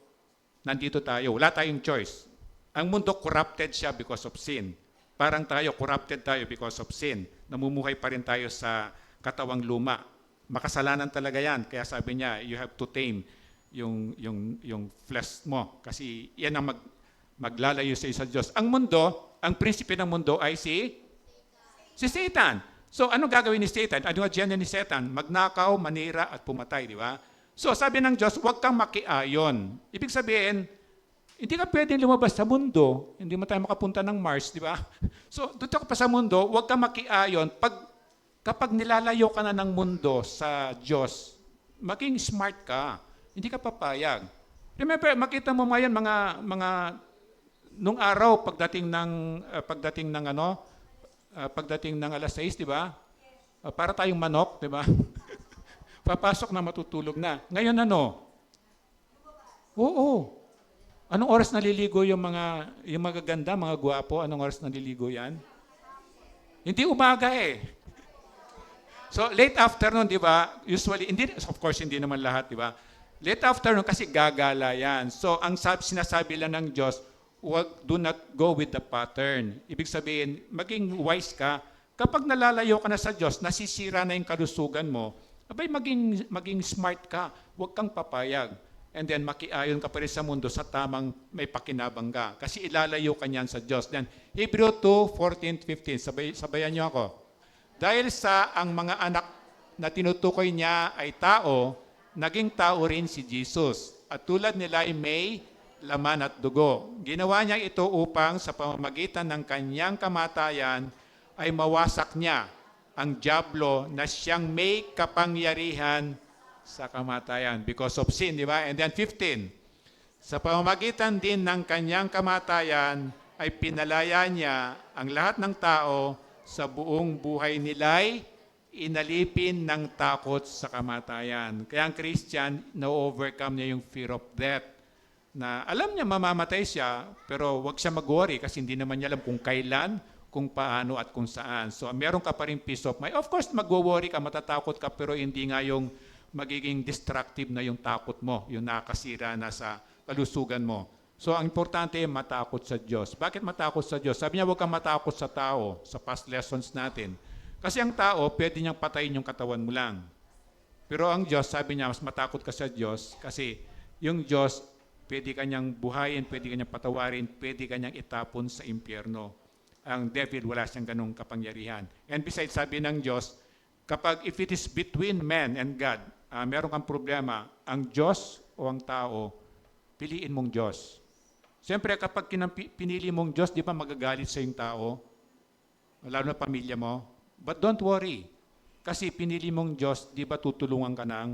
nandito tayo. Wala tayong choice. Ang mundo, corrupted siya because of sin. Parang tayo, corrupted tayo because of sin. Namumuhay pa rin tayo sa katawang luma. Makasalanan talaga yan. Kaya sabi niya, you have to tame yung flesh mo. Kasi yan ang maglalayo sa isa Diyos. Ang mundo, ang prinsipe ng mundo ay si Satan. So, ano gagawin ni Satan? Ano agenda ni Satan? Magnakaw, manira, at pumatay, di ba? So sabi ng Diyos, huwag kang makiayon. Ibig sabihin, hindi ka pwedeng lumabas sa mundo. Hindi mo tayo makapunta ng Mars, di ba? So, doon ka pa sa mundo, huwag kang makiayon. Kapag nilalayo ka na ng mundo sa Diyos, maging smart ka. Hindi ka papayag. Remember, makita mo ngayon mga nung araw pagdating ng alas 6, di ba? Para tayong manok, di ba? Papasok na matutulog na. Ngayon ano? Oo. Anong oras naliligo yung magaganda, mga gwapo? Anong oras naliligo yan? Hindi umaga eh. So late afternoon, di ba? Usually, of course, hindi naman lahat, di ba? Late afternoon kasi gagala yan. So ang sinasabi lang ng Diyos, do not go with the pattern. Ibig sabihin, maging wise ka. Kapag nalalayo ka na sa Diyos, nasisira na yung kalusugan mo, abay maging smart ka. Huwag kang papayag. And then makiayon ka pa rin sa mundo sa tamang may pakinabang ka. Kasi ilalayo ka niyan sa Diyos. Then Hebrew 2:14-15. Sabayan niyo ako. Dahil sa ang mga anak na tinutukoy niya ay tao, naging tao rin si Jesus. At tulad nila ay may laman at dugo. Ginawa niya ito upang sa pamamagitan ng kanyang kamatayan ay mawasak niya ang dyablo na siyang may kapangyarihan sa kamatayan because of sin, di ba? And then 15, sa pamamagitan din ng kanyang kamatayan ay pinalaya niya ang lahat ng tao sa buong buhay nila'y inalipin ng takot sa kamatayan. Kaya ang Christian, na-overcome niya yung fear of death. Na alam niya mamamatay siya, pero wag siya mag-worry kasi hindi naman niya alam kung kailan, kung paano at kung saan. So meron ka pa rin peace of mind. Of course, mag-worry ka, matatakot ka, pero hindi nga yung magiging destructive na yung takot mo, yung nakasira na sa kalusugan mo. So ang importante, matakot sa Diyos. Bakit matakot sa Diyos? Sabi niya, huwag kang matakot sa tao, sa past lessons natin. Kasi ang tao, pwede niyang patayin yung katawan mo lang. Pero ang Diyos, sabi niya, mas matakot ka sa Diyos kasi yung Diyos, pwede kanyang buhayin, pwede kanyang patawarin, pwede kanyang itapon sa impyerno. Ang devil, wala siyang ganong kapangyarihan. And besides, sabi ng Diyos, if it is between man and God, meron kang problema, ang Diyos o ang tao, piliin mong Diyos. Siyempre, kapag pinili mong Diyos, di ba magagalit sa yung tao? Lalo na pamilya mo. But don't worry. Kasi pinili mong Diyos, di ba tutulungan ka ng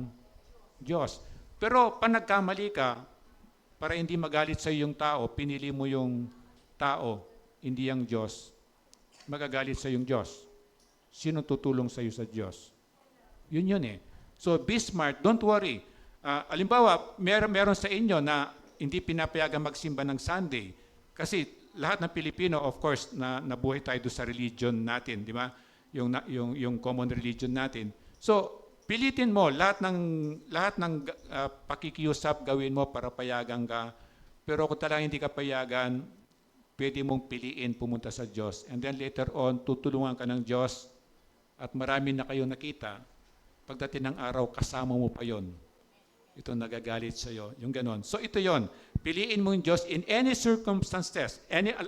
Diyos? Pero pag nagkamali ka, para hindi magalit sa yung tao, pinili mo yung tao, hindi ang Diyos, magagalit sa yung Diyos. Sino tutulong sa iyo sa Diyos? Yun eh. So be smart, don't worry. Alimbawa, meron sa inyo na hindi pinapayagan magsimba ng Sunday. Kasi lahat ng Pilipino, of course, nabuhay tayo doon sa religion natin, di ba? Yung common religion natin. So, pilitin mo lahat ng pakikiusap gawin mo para payagan ka. Pero kung talagang hindi ka payagan, pwede mong piliin pumunta sa Diyos. And then later on, tutulungan ka ng Diyos at marami na kayo nakita. Pagdating ng araw, kasama mo pa yon. Ito nagagalit sa iyo. Yung ganon. So ito yon. Piliin mo yung Diyos in any circumstances.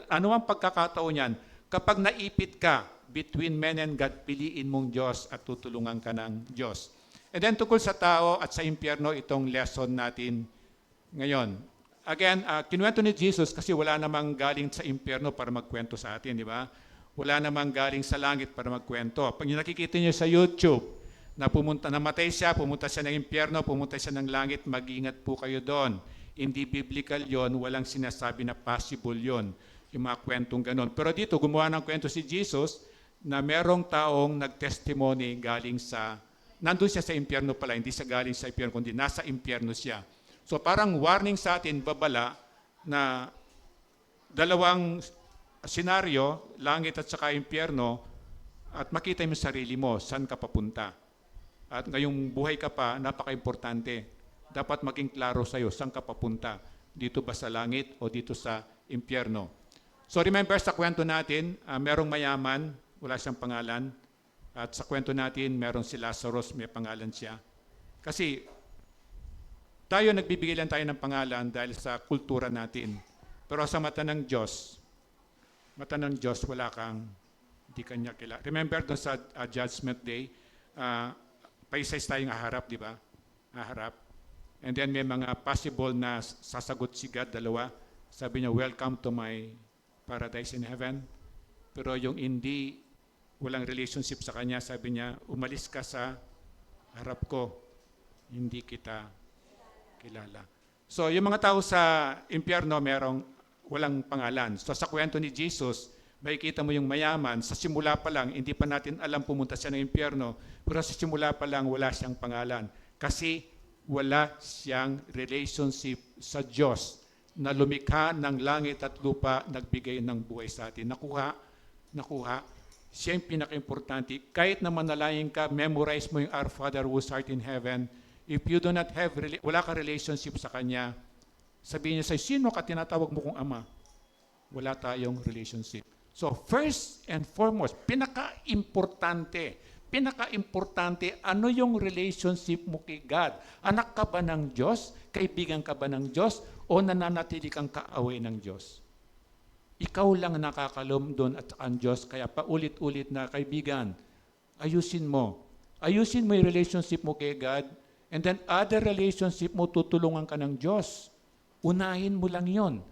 Anumang pagkakataon yan. Kapag naipit ka between men and God, piliin mong Diyos at tutulungan ka ng Diyos. And then tungkol sa tao at sa impyerno, itong lesson natin ngayon. Again, kinuwento ni Jesus kasi wala namang galing sa impyerno para magkwento sa atin, di ba? Wala namang galing sa langit para magkwento. Pag nakikita niyo sa YouTube, namatay siya, pumunta siya ng impyerno, pumunta siya ng langit, mag-ingat po kayo doon. Hindi biblical yon, walang sinasabi na possible yon, yung mga kwentong ganon. Pero dito, gumawa ng kwento si Jesus na merong taong nag-testimony galing nandun siya sa impyerno pala, hindi siya galing sa impyerno, kundi nasa impyerno siya. So parang warning sa atin, babala, na dalawang senaryo, langit at saka impyerno, at makita mo sarili mo, saan ka papunta. At ngayong buhay ka pa, napaka-importante. Dapat maging klaro sa iyo, saan ka papunta. Dito ba sa langit o dito sa impyerno. So remember sa kwento natin, merong mayaman, wala siyang pangalan. At sa kwento natin, meron si Lazarus, may pangalan siya. Kasi tayo nagbibigay lang tayo ng pangalan dahil sa kultura natin. Pero sa mata ng Diyos, wala kang, hindi kanya kilala. Remember doon sa Judgment Day, paisa-isa tayong haharap, di ba? Haharap. And then may mga possible na sasagot si God, dalawa. Sabi niya, welcome to my paradise in heaven. Pero yung hindi, walang relationship sa kanya, sabi niya, umalis ka sa harap ko, hindi kita kilala. So yung mga tao sa impyerno, walang pangalan. So sa kwento ni Jesus, makikita mo yung mayaman, sa simula pa lang, hindi pa natin alam pumunta siya ng impyerno, pero sa simula pa lang, wala siyang pangalan. Kasi wala siyang relationship sa Diyos na lumikha ng langit at lupa, nagbigay ng buhay sa atin. Nakuha, siya yung pinaka-importante. Kahit na manalangin ka, memorize mo yung Our Father who art in heaven. If you do not have, wala ka relationship sa Kanya, sabihin niya sa'yo, sino ka tinatawag mo kong Ama? Wala tayong relationship. So first and foremost, pinaka-importante, ano yung relationship mo kay God? Anak ka ba ng Diyos? Kaibigan ka ba ng Diyos? O nananatili kang kaaway ng Diyos? Ikaw lang nakakalom doon at ang Diyos, kaya paulit-ulit na kaibigan, ayusin mo yung relationship mo kay God, and then other relationship mo, tutulungan ka ng Diyos. Unahin mo lang yon.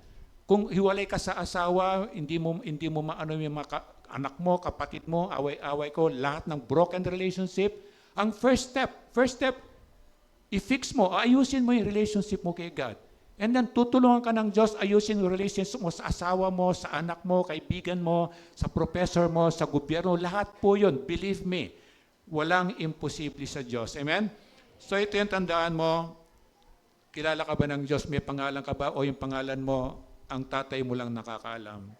Kung hiwalay ka sa asawa, hindi mo maano yung anak mo, kapatid mo, away-away ko, lahat ng broken relationship, ang first step, i-fix mo, ayusin mo yung relationship mo kay God. And then tutulungan ka ng Diyos, ayusin yung relationship mo sa asawa mo, sa anak mo, kaibigan mo, sa professor mo, sa gobyerno, lahat po yun. Believe me, walang imposible sa Diyos. Amen? So ito yung tandaan mo, kilala ka ba ng Diyos, may pangalan ka ba, o yung pangalan mo, ang tatay mo lang nakakaalam.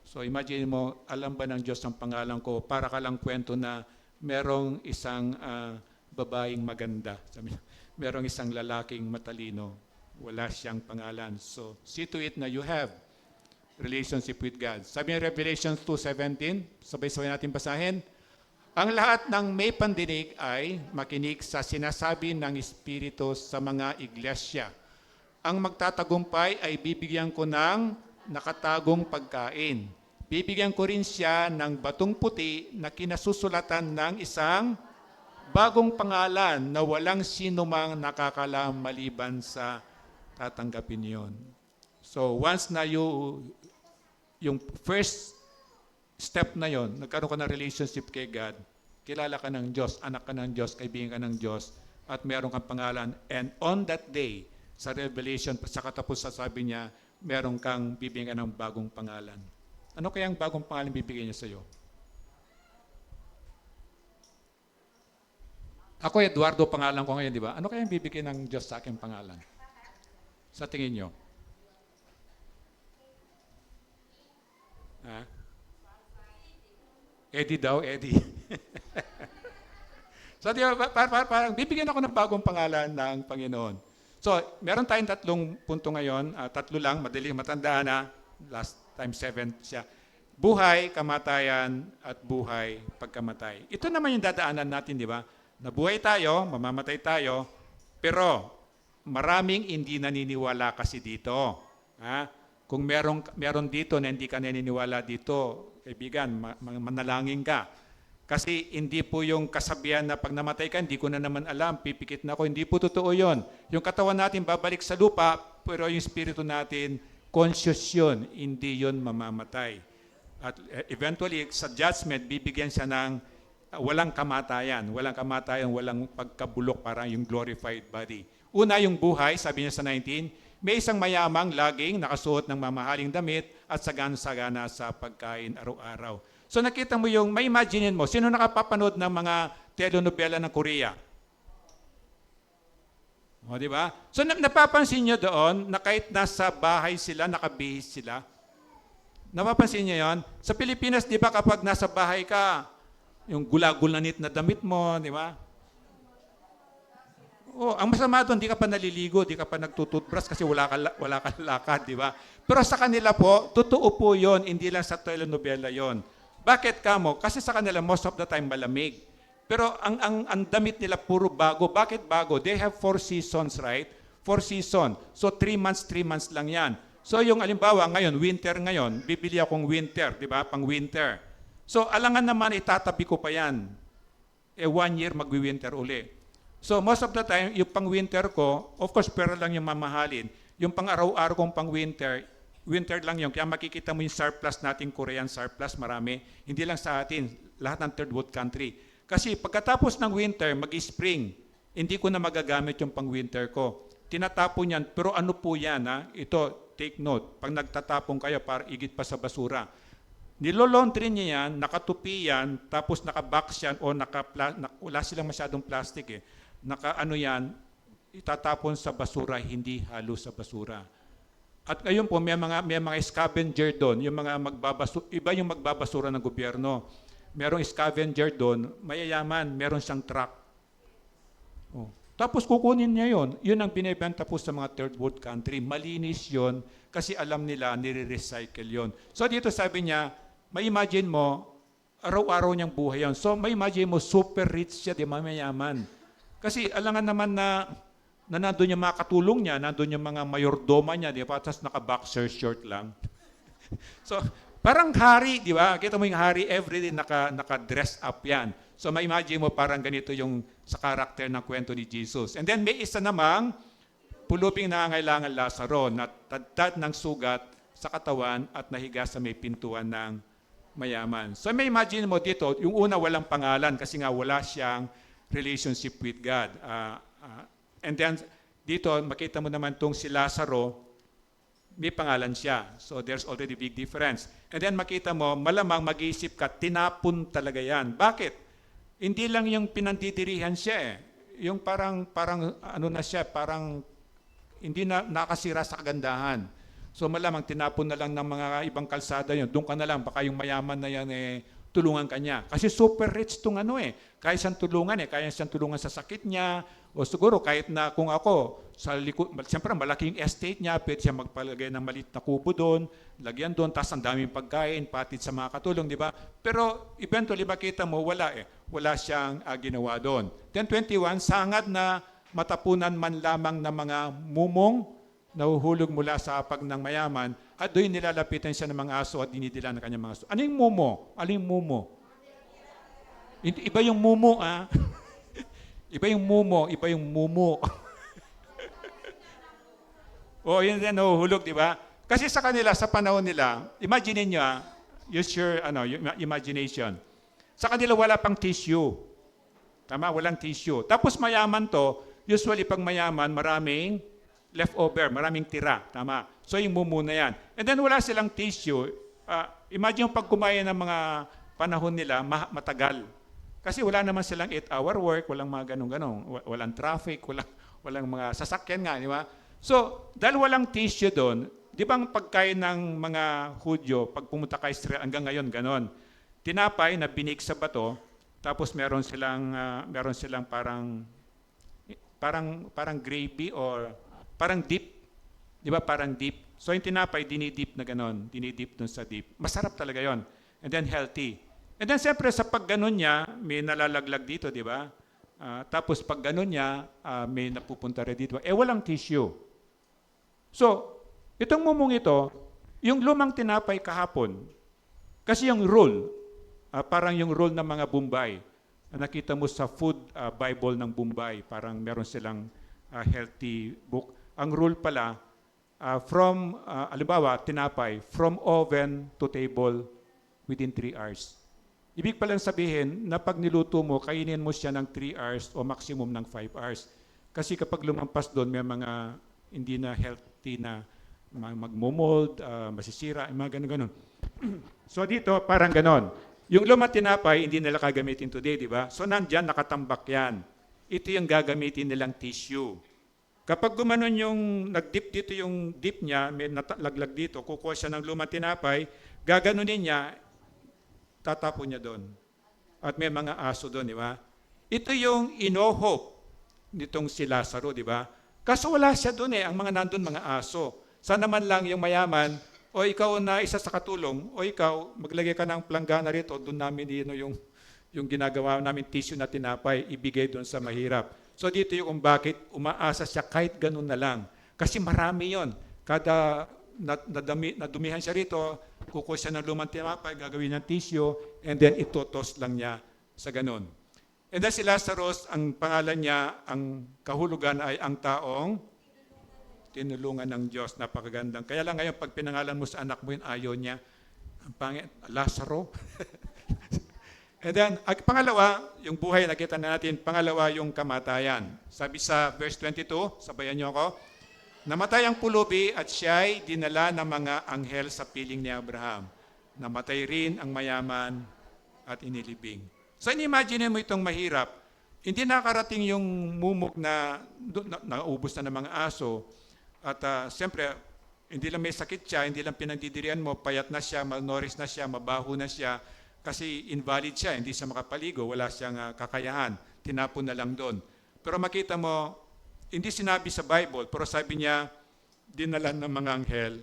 So imagine mo, alam ba ng Diyos ang pangalan ko? Para ka lang kwento na merong isang babaeng maganda. Merong isang lalaking matalino. Wala siyang pangalan. So see to it na you have relationship with God. Sabi ng Revelation 2:17, sabay-sabay natin basahin. Ang lahat ng may pandinig ay makinig sa sinasabi ng Espiritu sa mga iglesia. Ang magtatagumpay ay bibigyan ko ng nakatagong pagkain. Bibigyan ko rin siya ng batong puti na kinasusulatan ng isang bagong pangalan na walang sinumang nakakalam maliban sa tatanggapin yon. So once na yung first step na yon, nagkaroon ka ng relationship kay God, kilala ka ng Diyos, anak ka ng Diyos, kaibigan ka ng Diyos, at meron kang pangalan. And on that day, sa Revelation, sa katapusan sabi niya, meron kang bibigyan ng bagong pangalan. Ano kaya ang bagong pangalan bibigyan niya sa iyo? Ako, Eduardo, pangalan ko ngayon, di ba? Ano kaya ang bibigyan ng Diyos sa aking pangalan? Sa tingin niyo? Ha? Eddie daw, Eddie. So, di ba, parang bibigyan ako ng bagong pangalan ng Panginoon. So, meron tayong tatlong punto ngayon. Tatlo lang, madali matandaan na. Last time 7 siya. Buhay, kamatayan, at buhay, pagkamatay. Ito naman yung dadaanan natin, di ba? Nabuhay tayo, mamamatay tayo, pero maraming hindi naniniwala kasi dito. Kung meron dito na hindi ka naniniwala dito, kaibigan, manalangin ka. Kasi hindi po yung kasabihan na pag namatay ka, hindi ko na naman alam, pipikit na ako. Hindi po totoo yon. Yung katawan natin babalik sa lupa, pero yung spirito natin, conscious yun, hindi yun mamamatay. At eventually, sa judgment, bibigyan siya ng walang kamatayan, walang pagkabulok, parang yung glorified body. Una, yung buhay, sabi niya sa 19, may isang mayamang laging nakasuot ng mamahaling damit at sagana-sagana sa pagkain araw-araw. So nakita mo yung, may imagine mo, sino nakapapanood ng mga telenovela ng Korea? O, di ba? So napapansin niyo doon na kahit nasa bahay sila, nakabihis sila. Napapansin niyo yon? Sa Pilipinas, di ba kapag nasa bahay ka, yung gula-gulanit na damit mo, di ba? Oh, ang masama doon, di ka pa naliligo, di ka pa nagtututbrush kasi wala ka lakad, di ba? Pero sa kanila po, totoo po yon, hindi lang sa telenovela yon. Bakit kamo? Kasi sa kanila, most of the time, malamig. Pero ang damit nila puro bago. Bakit bago? They have 4 seasons, right? 4 seasons. So 3 months lang yan. So yung alimbawa ngayon, winter ngayon, bibili akong winter, di ba? Pang winter. So alangan naman itatabi ko pa yan. 1 year magwi-winter uli. So most of the time, yung pang-winter ko, of course, pero lang yung mamahalin. Yung pang-araw-araw kong pang-winter, winter lang yun. Kaya makikita mo yung surplus natin, Korean surplus, marami. Hindi lang sa atin, lahat ng third world country. Kasi pagkatapos ng winter, mag-spring, hindi ko na magagamit yung pang-winter ko. Tinatapon yan, pero ano po yan? Ha? Ito, take note. Pag nagtatapon kayo, para igit pa sa basura. Nilolaundry niya yan, nakatupi yan, tapos naka-box yan, o wala silang masyadong plastic eh. Naka-ano yan, itatapon sa basura, hindi halo sa basura. At ngayon po, may mga scavenger doon, yung mga iba yung magbabasura ng gobyerno. Merong scavenger doon, mayayaman, meron siyang truck. Oh. Tapos kukunin niya yon. Yun ang binibenta po sa mga third world country. Malinis yon kasi alam nila nire-recycle yon. So dito sabi niya, may imagine mo, araw-araw niyang buhay yon. So may imagine mo, super rich siya, di mayayaman. Kasi alangan naman na nandun yung mga katulong niya, nandun yung mga mayordoma niya, di ba? Tapos naka-boxer short lang. So, parang hari, di ba? Kita mo yung hari, everyday naka-dress up yan. So, ma-imagine mo parang ganito yung sa karakter ng kwento ni Jesus. And then may isa namang puluping nangangailangan Lazaro na tadtad ng sugat sa katawan at nahiga sa may pintuan ng mayaman. So, may imagine mo dito, yung una walang pangalan kasi nga wala siyang relationship with God. And then, dito, makita mo naman itong si Lazaro, may pangalan siya. So, there's already big difference. And then, makita mo, malamang mag-iisip ka, tinapon talaga yan. Bakit? Hindi lang yung pinandidirihan siya eh. Yung parang ano na siya, parang hindi na nakasira sa kagandahan. So, malamang tinapon na lang ng mga ibang kalsada yun. Doon ka na lang, baka yung mayaman na yan eh, tulungan ka niya. Kasi super rich itong ano eh. Kaya siyang tulungan eh. Kaya siyang tulungan sa sakit niya. O siguro kahit na kung ako, sa likod, siyempre malaki yung estate niya, pwede siya magpalagay ng maliit na kubo doon, lagyan doon, tapos ang daming pagkain, patid sa mga katulong, di ba? Pero eventually makita mo, wala eh. Wala siyang ginawa doon. Then 21, sangad na matapunan man lamang ng mga mumong nahuhulog mula sa apag ng mayaman, at doon nilalapitan siya ng mga aso at dinidila ng kanyang mga aso. Ano yung mumo? Ano yung mumo? Iba yung mumo, ah. Iba yung mumo, iba yung mumo. O, yun din, nahuhulog, di ba? Kasi sa kanila, sa panahon nila, imagine niyo, use your imagination. Sa kanila, wala pang tissue. Tama? Walang tissue. Tapos mayaman to, usually pag mayaman, maraming leftover, maraming tira. Tama? So yung mumu na yan. And then wala silang tissue. Imagine pag kumain ng mga panahon nila, matagal. Kasi wala naman silang 8-hour work, walang mga ganun-ganun, walang traffic, walang mga sasakyan nga, di ba? So, dahil walang tissue doon, di ba ang pagkain ng mga Hudyo, pag pumunta ka Israel, hanggang ngayon, ganon. Tinapay na binig sa bato, tapos meron silang parang gravy or parang dip. Di ba? Parang dip. So, yung tinapay, dinidip na ganon, dinidip dun sa dip. Masarap talaga yon. And then healthy. And then, siyempre, sa pagganon niya, may nalalaglag dito, di ba? Tapos, pag ganon niya, may napupunta rin dito. Walang tissue. So, itong mumong ito, yung lumang tinapay kahapon, kasi yung rule, parang yung rule ng mga Bombay, nakita mo sa food Bible ng Bombay, parang meron silang healthy book. Ang rule pala, alimbawa, tinapay, from oven to table within 3 hours. Ibig palang sabihin na pag niluto mo, kainin mo siya ng 3 hours o maximum ng 5 hours. Kasi kapag lumampas doon, may mga hindi na healthy na magmomold, masisira, mga ganun-ganun. So dito, parang ganon. Yung lumang tinapay, hindi nila kagamitin today, di ba? So nandyan, nakatambak yan. Ito yung gagamitin nilang tissue. Kapag gumanon yung nag-dip dito yung dip niya, may laglag dito, kukuha siya ng lumang tinapay, gaganunin niya, tatapon niya doon. At may mga aso doon, di ba? Ito yung ino-hope nitong si Lazaro, di ba? Kaso wala siya doon ang mga nandun, mga aso. Sana man lang yung mayaman, o ikaw na isa sa katulong, o ikaw, maglagay ka ng planggana rito, doon namin yung ginagawa namin tissue na tinapay, ibigay doon sa mahirap. So dito yung bakit umaasa siya kahit ganun na lang. Kasi marami yon. Kada nadumihan siya rito, kukuha siya ng lumang tinapay, gagawin ng tissue, and then itotos lang niya sa ganun. And then si Lazarus, ang pangalan niya, ang kahulugan ay ang taong tinulungan ng Diyos. Napakagandang. Kaya lang ngayon, pag pinangalan mo sa anak mo yun, ayaw niya. Ang pangit, Lazaro. And then, pangalawa, yung buhay, nakita na natin, pangalawa yung kamatayan. Sabi sa verse 22, sabayan niyo ako, namatay ang pulubi at siya'y dinala ng mga anghel sa piling ni Abraham. Namatay rin ang mayaman at inilibing. So, inimagine mo itong mahirap. Hindi nakarating yung mumok na naubos na ng mga aso. At siyempre, hindi lang may sakit siya, hindi lang pinagdidirian mo, payat na siya, malnourished na siya, mabaho na siya, kasi invalid siya, hindi siya makapaligo, wala siyang kakayahan, tinapon na lang doon. Pero makita mo, hindi sinabi sa Bible, pero sabi niya, dinalan ng mga anghel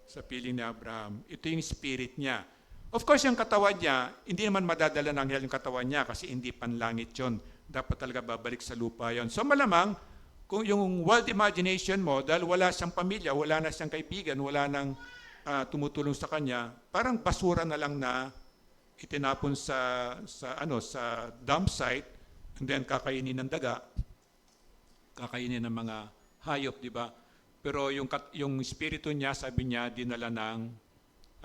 sa piling ni Abraham. Ito yung spirit niya. Of course, yung katawan niya, hindi naman madadala ng anghel yung katawan niya kasi hindi panlangit yun. Dapat talaga babalik sa lupa yon. So malamang, kung yung wild imagination mo, dahil wala siyang pamilya, wala na siyang kaibigan, wala nang tumutulong sa kanya, parang basura na lang na itinapon sa dump site, and then kakainin ng daga, kakainin ng mga hayop, di ba? Pero yung espiritu niya, sabi niya, dinala ng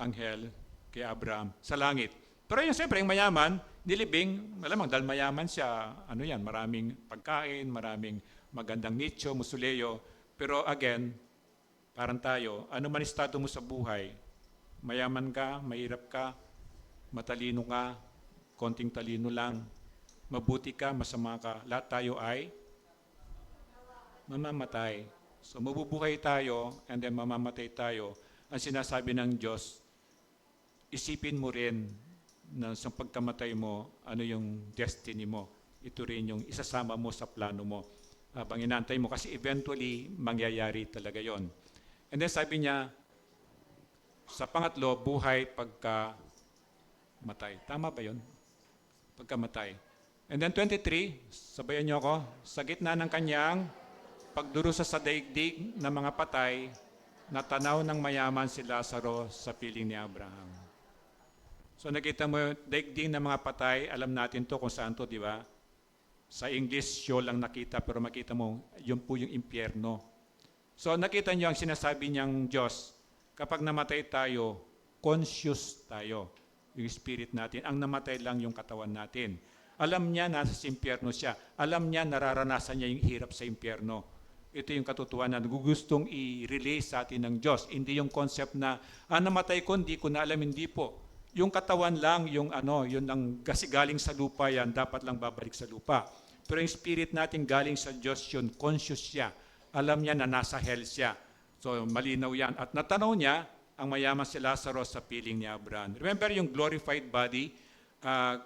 anghel kay Abraham sa langit. Pero yung siyempre, yung mayaman, nilibing, malamang dahil mayaman siya, maraming pagkain, maraming magandang nicho, musuleyo. Pero again, parang tayo, ano man estado mo sa buhay, mayaman ka, mahirap ka, matalino ka, konting talino lang, mabuti ka, masama ka, lahat tayo ay mamamatay. So mabubuhay tayo and then mamamatay tayo. Ang sinasabi ng Diyos, isipin mo rin na sa pagkamatay mo, ano yung destiny mo. Ito rin yung isasama mo sa plano mo. Habang inantay mo, kasi eventually mangyayari talaga yon. And then sabi niya, sa pangatlo, buhay pagka matay. Tama ba yun? Pagkamatay. And then 23, sabayan niyo ako, sa gitna ng kanyang pagdurusa sa daigdig ng mga patay, natanaw ng mayaman si Lazaro sa piling ni Abraham. So nakita mo yung daigdig ng mga patay, alam natin to kung saan to, di ba? Sa English, show lang nakita, pero makita mo, yun po yung impyerno. So nakita niyo ang sinasabi niyang Diyos, kapag namatay tayo, conscious tayo. Yung spirit natin, ang namatay lang yung katawan natin. Alam niya nasa impyerno siya. Alam niya nararanasan niya yung hirap sa impyerno. Ito yung katotohanan na gustong i-relay sa atin ng Diyos. Hindi yung concept na, namatay ko, hindi ko na alam, hindi po. Yung katawan lang, yun ang galing sa lupa yan, dapat lang babalik sa lupa. Pero yung spirit natin galing sa Diyos yun, conscious siya. Alam niya na nasa hell siya. So malinaw yan. At natanaw niya, ang mayaman si Lazarus sa piling ni Abraham. Remember yung glorified body,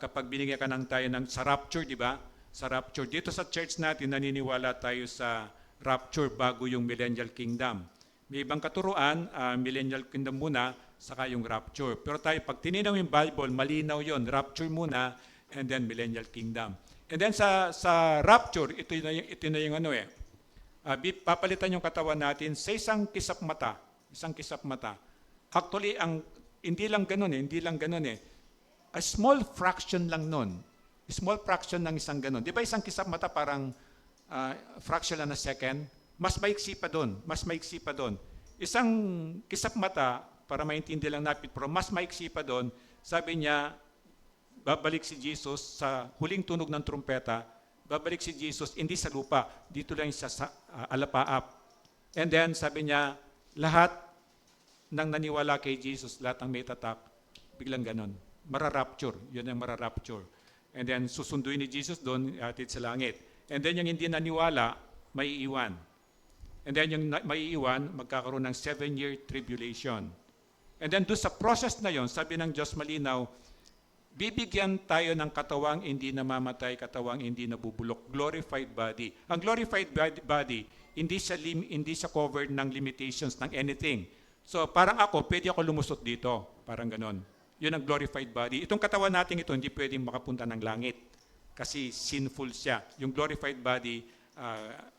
kapag binigyan ka ng tayo sa rapture, di ba? Sa rapture. Dito sa church natin, naniniwala tayo sa rapture bago yung millennial kingdom. May ibang katuruan, millennial kingdom muna, saka yung rapture. Pero tayo, pag tininaw yung Bible, malinaw yon, rapture muna, and then millennial kingdom. And then sa rapture, ito na yung papalitan yung katawan natin sa isang kisap mata. Isang kisap mata. Actually, hindi lang ganun eh. A small fraction lang nun. Small fraction ng isang ganun. Di ba isang kisap mata parang fraction lang na second? Mas maiksi pa doon. Isang kisap mata, para maintindihan lang natin, pero mas maiksi pa doon, sabi niya, babalik si Jesus sa huling tunog ng trumpeta, babalik si Jesus, hindi sa lupa, dito lang siya sa alapaap. And then, sabi niya, lahat nang naniwala kay Jesus, lahat ng may tatak, biglang ganon. Mararapture. Yun ang mararapture. And then, susunduin ni Jesus doon, atid sa langit. And then, yung hindi naniwala, may iiwan. And then, yung may iiwan, magkakaroon ng 7-year tribulation. And then, doon sa process na yon, sabi ng Diyos malinaw, bibigyan tayo ng katawang hindi namamatay, katawang hindi nabubulok. Glorified body. Ang glorified body, hindi siya covered ng limitations ng anything. So parang pwede ako lumusot dito. Parang ganon. Yun ang glorified body. Itong katawan natin ito, hindi pwedeng makapunta ng langit. Kasi sinful siya. Yung glorified body,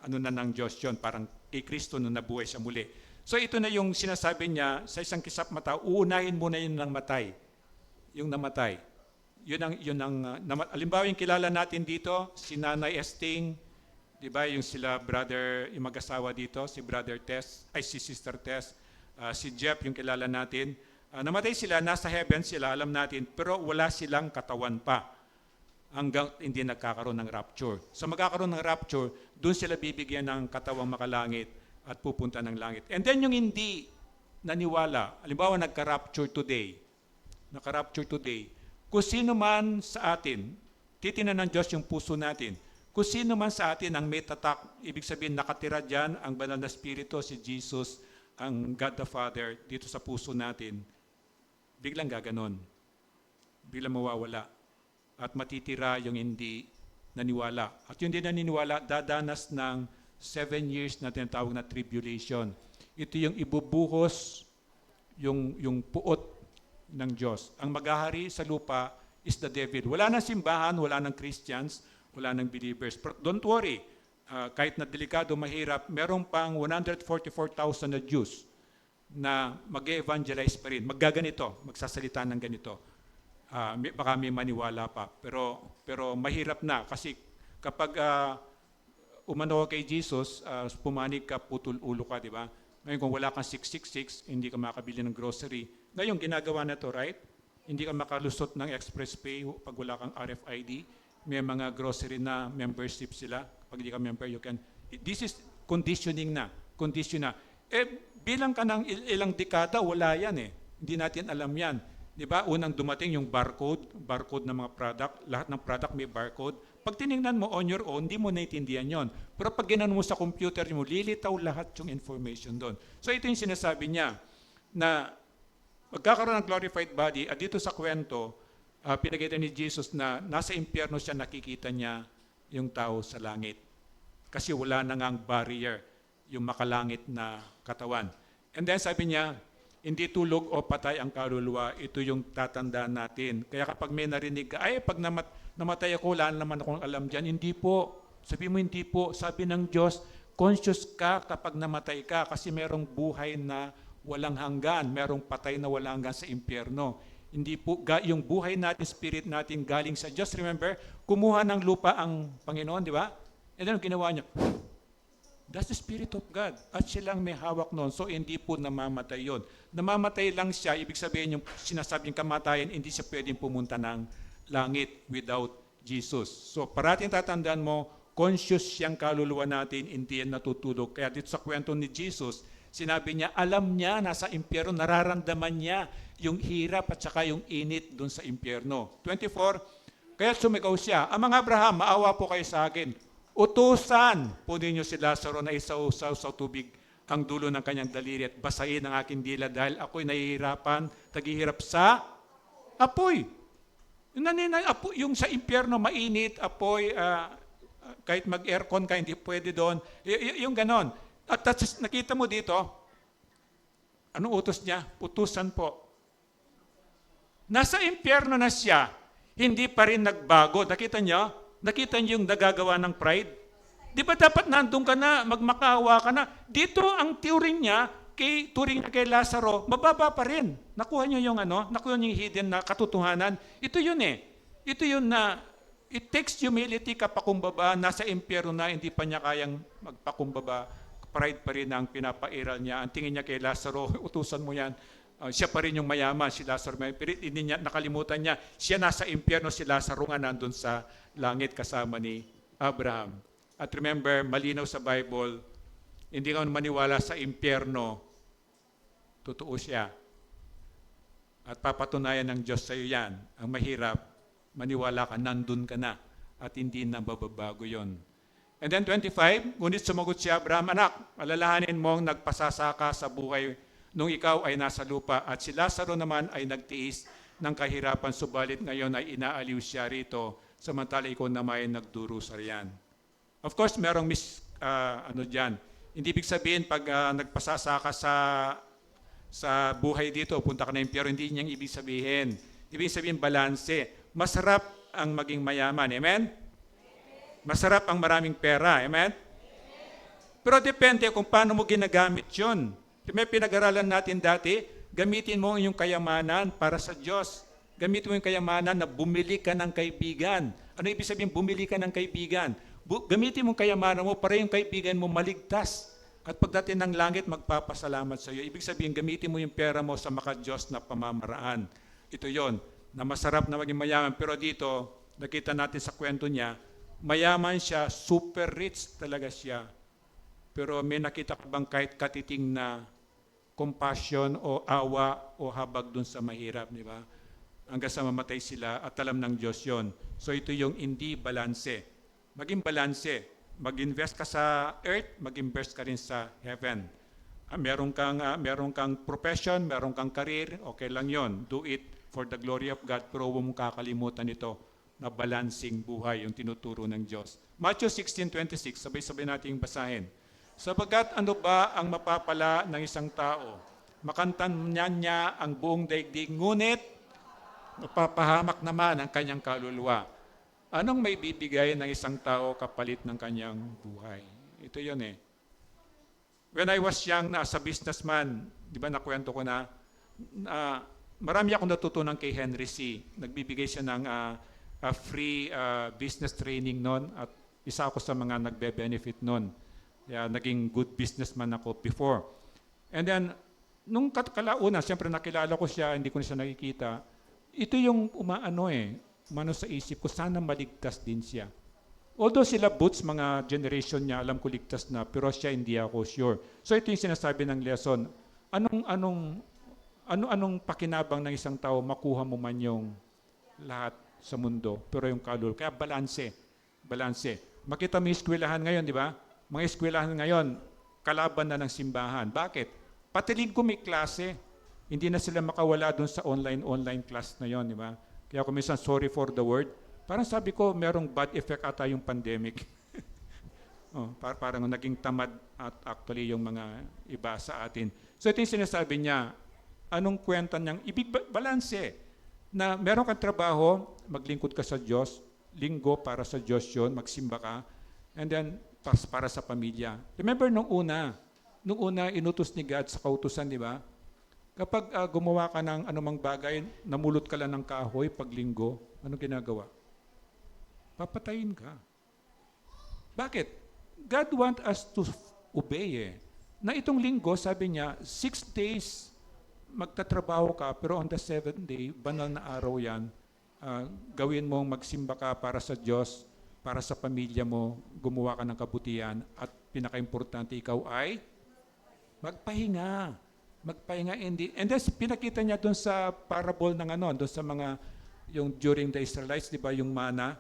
ng Diyos yun. Parang kay Kristo nung nabuhay siya muli. So ito na yung sinasabi niya, sa isang kisap mata, uunahin muna yung namatay. Yung namatay. Halimbawa yung kilala natin dito, si Nanay Esting, di ba, yung sila brother, yung mag-asawa dito, si Brother Tess, ay si Sister Tess, si Jeff, yung kilala natin. Namatay sila, nasa heaven sila, alam natin, pero wala silang katawan pa hanggang hindi nagkakaroon ng rapture. So magkakaroon ng rapture, doon sila bibigyan ng katawang makalangit at pupunta ng langit. And then yung hindi naniwala, halimbawa nagka-rapture today, kung sino man sa atin, titinan ng Diyos yung puso natin, kung sino man sa atin ang may tatak, ibig sabihin nakatira dyan ang banal na Espiritu, si Jesus, ang God the Father, dito sa puso natin, biglang gaganon. Biglang mawawala. At matitira yung hindi naniwala. At yung hindi naniniwala, dadanas ng 7 years na tinatawag na tribulation. Ito yung ibubuhos yung puot ng Diyos. Ang maghahari sa lupa is the devil. Wala nang simbahan, wala nang Christians, wala nang believers. But don't worry, kahit na delikado, mahirap, merong pang 144,000 na Jews na mag-evangelize pa rin. Maggaganito, magsasalita ng ganito. Baka may maniwala pa. Pero mahirap na kasi kapag umano kay Jesus, pumanig ka, putol ulo ka, di ba? Ngayon kung wala kang 666, hindi ka makabili ng grocery. Ngayon ginagawa na to, right? Hindi ka makalusot ng express pay pag wala kang RFID. May mga grocery na membership sila. Pag hindi ka member, you can. This is conditioning na. Condition na. Bilang ka ng ilang dekada, wala yan eh. Hindi natin alam yan. Di ba? Unang dumating yung barcode ng mga product. Lahat ng product may barcode. Pag tinignan mo on your own, hindi mo naiintindihan yon. Pero pag ginan mo sa computer mo, lilitaw lahat yung information doon. So ito yung sinasabi niya na magkakaroon ng glorified body at dito sa kwento, pinagkita ni Jesus na nasa impyerno siya, nakikita niya yung tao sa langit. Kasi wala na ngang barrier yung makalangit na katawan. And then sabi niya, hindi tulog o patay ang kaluluwa, ito yung tatandaan natin. Kaya kapag may narinig ka, pag namatay ako, wala naman akong alam dyan. Hindi po. Sabi mo, hindi po. Sabi ng Diyos, conscious ka kapag namatay ka kasi merong buhay na walang hanggan. Merong patay na walang hanggan sa impyerno. Hindi po, yung buhay natin, spirit natin galing sa Diyos. Remember, kumuha ng lupa ang Panginoon, di ba? And then, ginawa niya, that's the Spirit of God. At silang may hawak noon. So, hindi po namamatay yun. Namamatay lang siya, ibig sabihin yung sinasabing kamatayan, hindi siya pwedeng pumunta ng langit without Jesus. So, parating tatandaan mo, conscious siyang kaluluwa natin, hindi yan natutulog. Kaya dito sa kwento ni Jesus, sinabi niya, alam niya, nasa impyerno, nararamdaman niya yung hirap at saka yung init doon sa impyerno. 24, kaya sumigaw siya, Amang Abraham, maawa po kayo sa akin. Utusan po ninyo si Lazaro na isausaw sa tubig ang dulo ng kanyang daliri at basahin ang aking dila dahil ako'y nahihirapan, naghihirap sa apoy. Yung sa impyerno, mainit, apoy, kahit mag-aircon ka, hindi pwede doon. Yung ganon. At nakita mo dito, anong utos niya? Utusan po. Nasa impyerno na siya, hindi pa rin nagbago. Nakita niyo? Nakita niyo yung nagagawa ng pride? Di ba dapat nandun ka na, magmakaawa ka na? Dito ang turing niya kay Lazaro, mababa pa rin. Nakuha niyo yung nakuha niyo yung hidden na katotohanan. Ito yun eh. Ito yun na, it takes humility ka pakumbaba, nasa impyerno na, hindi pa niya kayang magpakumbaba. Pride pa rin ang pinapairal niya. Ang tingin niya kay Lazaro, utusan mo yan. Siya pa rin yung mayaman, si Lazaro. Pero hindi niya, nakalimutan niya, siya nasa impyerno, si Lazaro nga nandun sa langit kasama ni Abraham. At remember, malinaw sa Bible, hindi ka maniwala sa impyerno, totoo siya. At papatunayan ng Diyos sa iyo yan. Ang mahirap, maniwala ka, nandun ka na. At hindi na bababago yon. And then 25, ngunit sumagot si Abraham, anak, alalahanin mong nagpasasaka sa buhay nung ikaw ay nasa lupa. At si Lazaro naman ay nagtiis ng kahirapan, subalit ngayon ay inaaliw siya rito, samantala ikaw naman ay nagdurusa riyan. Of course, merong dyan. Hindi ibig sabihin pag nagpasasaka sa buhay dito, punta ka na impyerno, hindi niyang ibig sabihin. Ibig sabihin balanse. Masarap ang maging mayaman. Amen? Masarap ang maraming pera. Amen? Pero depende kung paano mo ginagamit yun. May pinag-aralan natin dati, gamitin mo yung kayamanan para sa Diyos. Gamitin mo yung kayamanan na bumili ka ng kaibigan. Ano ibig sabihin bumili ka ng kaibigan? Gamitin mo yung kayamanan mo para yung kaibigan mo maligtas. At pagdating ng langit, magpapasalamat sa iyo. Ibig sabihin, gamitin mo yung pera mo sa maka-Diyos na pamamaraan. Ito yon na masarap na maging mayaman. Pero dito, nakita natin sa kwento niya, mayaman siya, super rich talaga siya. Pero may nakita ka bang kahit katiting na compassion o awa o habag dun sa mahirap, di ba? Hanggang sa mamatay sila at alam ng Diyos yon. So ito yung hindi balanse. Maging balanse. Mag-invest ka sa earth, mag-invest ka rin sa heaven. Meron kang profession, meron kang career, okay lang yon. Do it for the glory of God, pero huwag mong kakalimutan ito na balancing buhay, yung tinuturo ng Diyos. Matthew 16:26, sabay-sabay nating basahin. Sapagkat ano ba ang mapapala ng isang tao? Makantan niya ang buong daigdig, ngunit mapapahamak naman ang kanyang kaluluwa. Anong may bibigay ng isang tao kapalit ng kanyang buhay? Ito yun eh. When I was young, as a businessman, di ba nakwento ko na, marami akong natutunan kay Henry C. Nagbibigay siya ng free business training noon at isa ako sa mga nagbe-benefit noon. Kaya naging good businessman ako before. And then, nung kalauna, siyempre nakilala ko siya, hindi ko na siya nakikita. Ito yung umano sa isip ko, sana maligtas din siya. Although sila Boots, mga generation niya, alam ko ligtas na, pero siya hindi ako sure. So ito yung sinasabi ng lesson. Anong pakinabang ng isang tao, makuha mo man yung lahat sa mundo, pero yung kaluluwa. Kaya balanse. Makita mo yung eskwelahan ngayon, di ba? Mga eskwelahan ngayon, kalaban na ng simbahan. Bakit? Pati linggo may klase. Hindi na sila makawala doon sa online class na yon, di ba? Kaya kung minsan, sorry for the word, parang sabi ko, merong bad effect ata yung pandemic. Parang naging tamad at actually yung mga iba sa atin. So ito yung sinasabi niya, anong kwenta niyang ibig balanse? Na meron kang trabaho, maglingkod ka sa Diyos, linggo para sa Diyos yun, magsimba ka, and then para sa pamilya. Remember nung una inutos ni God sa kautusan, di ba? Kapag gumawa ka ng anumang bagay, namulot ka lang ng kahoy pag linggo, anong ginagawa? Papatayin ka. Bakit? God want us to obey eh. Na itong linggo, sabi niya, 6 days magtatrabaho ka, pero on the 7th day, banal na araw yan, gawin mong magsimba ka para sa Diyos, para sa pamilya mo, gumawa ka ng kabutihan, at pinaka-importante, ikaw ay magpahinga. And then pinakita niya doon sa parable ng doon sa mga, yung during the Israelites, di ba, yung mana,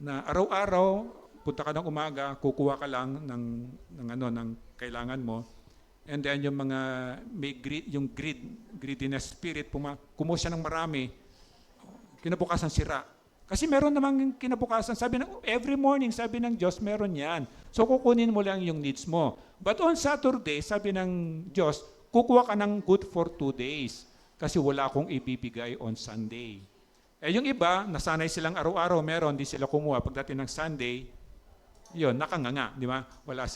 na araw-araw, punta ka ng umaga, kukuha ka lang ng kailangan mo, and then yung mga may greediness spirit, kumuha siya ng marami, kinabukasan sira. Kasi meron namang kinabukasan, sabi ng every morning, sabi ng Diyos, meron yan. So kukunin mo lang yung needs mo. But on Saturday, sabi ng Diyos, kukuha ka ng good for 2 days kasi wala akong ibibigay on Sunday. Yung iba, nasanay silang araw-araw, meron, di sila kumuha. Pagdating ng Sunday, yun, nakanganga, di ba? Wala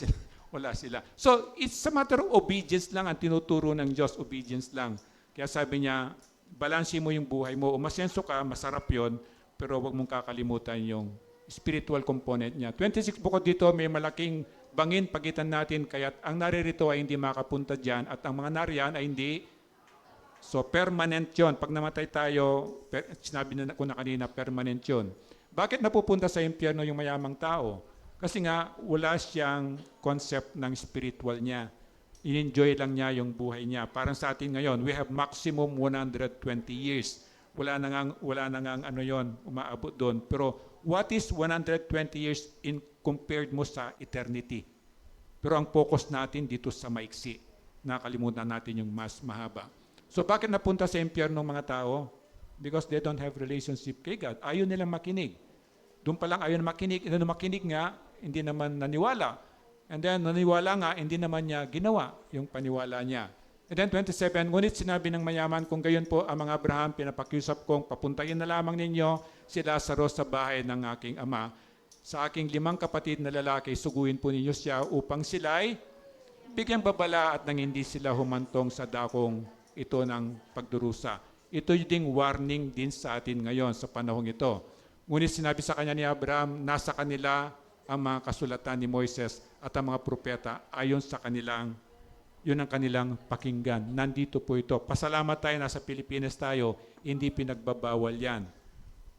sila. So, it's a matter of obedience lang ang tinuturo ng Diyos, obedience lang. Kaya sabi niya, balansin mo yung buhay mo. Umasenso ka, masarap yon, pero huwag mong kakalimutan yung spiritual component niya. 26 bukod dito, may malaking bangin pagitan natin, kaya ang naririto ay hindi makapunta dyan, at ang mga nariyan ay hindi. So, permanent yon. Pag namatay tayo, sinabi na ko na kanina, permanent yon. Bakit napupunta sa impyerno yung mayamang tao? Kasi nga, wala siyang concept ng spiritual niya. In-enjoy lang niya yung buhay niya. Parang sa atin ngayon, we have maximum 120 years. Wala na ngang umaabot doon. Pero what is 120 years compared mo sa eternity? Pero ang focus natin dito sa maiksi. Nakalimutan natin yung mas mahaba. So bakit napunta sa impyerno ng mga tao? Because they don't have relationship kay God. Ayaw nilang makinig. Doon pa lang ayaw na makinig. Makinig nga, hindi naman naniwala. And then naniwala nga, hindi naman niya ginawa yung paniwala niya. And then 27, ngunit sinabi ng mayaman, kung gayon po ang mga Abraham, pinapakiusap kong papuntahin na lamang ninyo si Lazaro sa bahay ng aking ama. Sa aking 5 kapatid na lalaki, suguin po ninyo siya upang sila'y bigyang babala at nang hindi sila humantong sa dakong ito ng pagdurusa. ito yung ding warning din sa atin ngayon sa panahong ito. Ngunit sinabi sa kanya ni Abraham, nasa kanila ang mga kasulatan ni Moises at ang mga propeta ayon sa kanilang, yun ang kanilang pakinggan. Nandito po ito. Pasalamat tayo, nasa Pilipinas tayo, hindi pinagbabawal yan.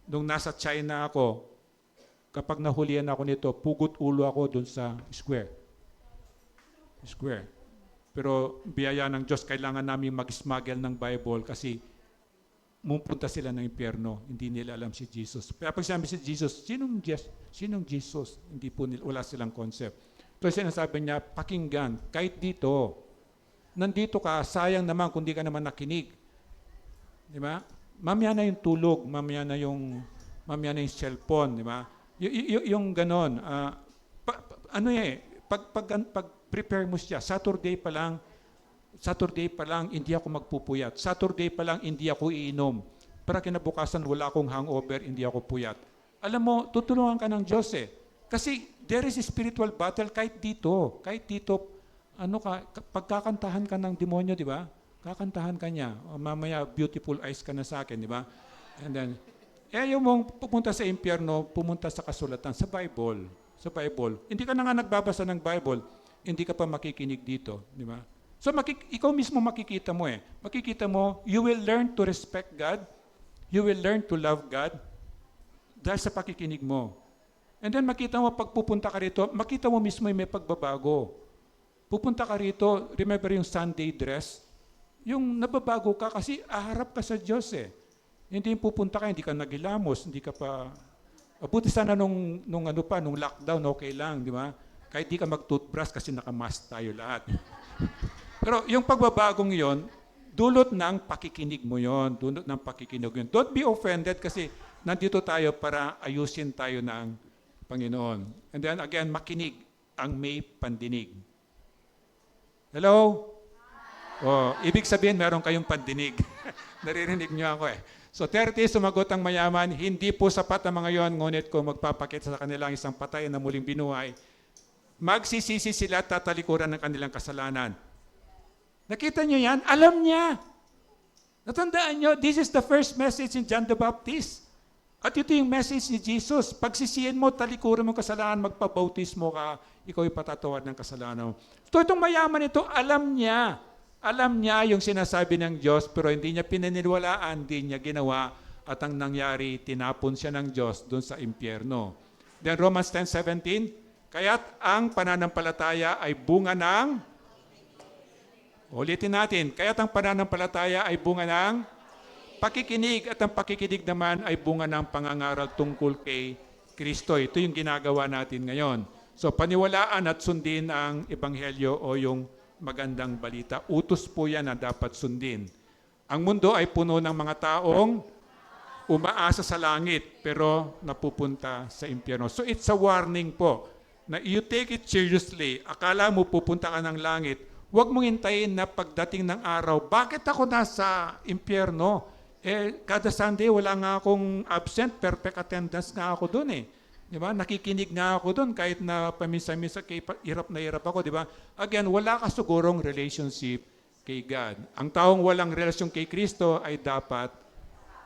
Nung nasa China ako, kapag nahulihan ako nito, pugot ulo ako dun sa square. Pero biyaya ng Diyos, kailangan namin mag-smuggle ng Bible kasi pupunta sila ng impyerno. Hindi nila alam si Jesus. Kaya pag sinabi si Jesus, sinong Jesus? Hindi po nila, wala silang concept. So sinasabi niya, pakinggan, kahit dito, nandito ka, sayang naman kung di ka naman nakinig. Di ba? Mamaya na yung tulog, mamaya na yung cellphone, di ba? Yung ganon, pag prepare mo siya, Saturday pa lang, hindi ako magpupuyat. Saturday pa lang, hindi ako iinom. Para kinabukasan, wala akong hangover, hindi ako puyat. Alam mo, tutulungan ka ng Diyos eh. Kasi there is a spiritual battle kahit dito. Pagkakantahan ka ng demonyo, di ba? Kakantahan ka niya. O mamaya, beautiful eyes ka na sa akin, di ba? And then, yung mong pupunta sa impyerno, pumunta sa kasulatan, sa Bible. Hindi ka na nga nagbabasa ng Bible, hindi ka pa makikinig dito, di ba? So ikaw mismo makikita mo Makikita mo, you will learn to respect God, you will learn to love God dahil sa pakikinig mo. And then makita mo, pag pupunta ka rito, makita mo mismo may pagbabago. Pupunta ka rito, remember yung Sunday dress? Yung nababago ka kasi aharap ka sa Diyos eh. Hindi pupunta ka, hindi ka naghilamos, hindi ka pa... Buti sana nung lockdown, okay lang, di ba? Kahit di ka mag-toothbrush kasi nakamask tayo lahat. Pero yung pagbabagong yon, dulot ng pakikinig mo yon, dulot ng pakikinig yon. Don't be offended kasi nandito tayo para ayusin tayo ng Panginoon. And then again, makinig ang may pandinig. Hello? Ibig sabihin meron kayong pandinig. Naririnig niyo ako eh. So 30, sumagot ang mayaman, hindi po sapat ang mga yon, ngunit kung magpapakita sa kanilang isang patay na muling binuhay, magsisisi sila at tatalikuran ng kanilang kasalanan. Nakita niyo yan? Alam niya. Natandaan niyo, this is the first message in John the Baptist. At ito yung message ni Jesus. Pagsisihin mo, talikuran mo kasalanan, magpabautismo ka, ikaw ipatatawad ng kasalanan mo. So itong mayaman ito, alam niya. Alam niya yung sinasabi ng Diyos, pero hindi niya pinaniniwalaan, hindi niya ginawa, at ang nangyari, tinapon siya ng Diyos doon sa impyerno. Then Romans 10:17, kaya't ang pananampalataya ay bunga ng, ulitin natin, kaya't ang pananampalataya ay bunga ng pakikinig, at ang pakikinig naman ay bunga ng pangangaral tungkol kay Kristo. Ito yung ginagawa natin ngayon. So paniwalaan at sundin ang ebanghelyo o yung magandang balita. Utos po yan na dapat sundin. Ang mundo ay puno ng mga taong umaasa sa langit pero napupunta sa impyerno. So it's a warning po na you take it seriously. Akala mo pupunta ka ng langit, huwag mong hintayin na pagdating ng araw, bakit ako nasa impyerno? Kada Sunday wala nga akong absent, perfect attendance nga ako doon eh. Di ba? Nakikinig nga ako doon kahit na paminsan-minsan hirap na hirap ako, di ba? Again, wala ka sigurong relationship kay God. Ang taong walang relasyon kay Kristo ay dapat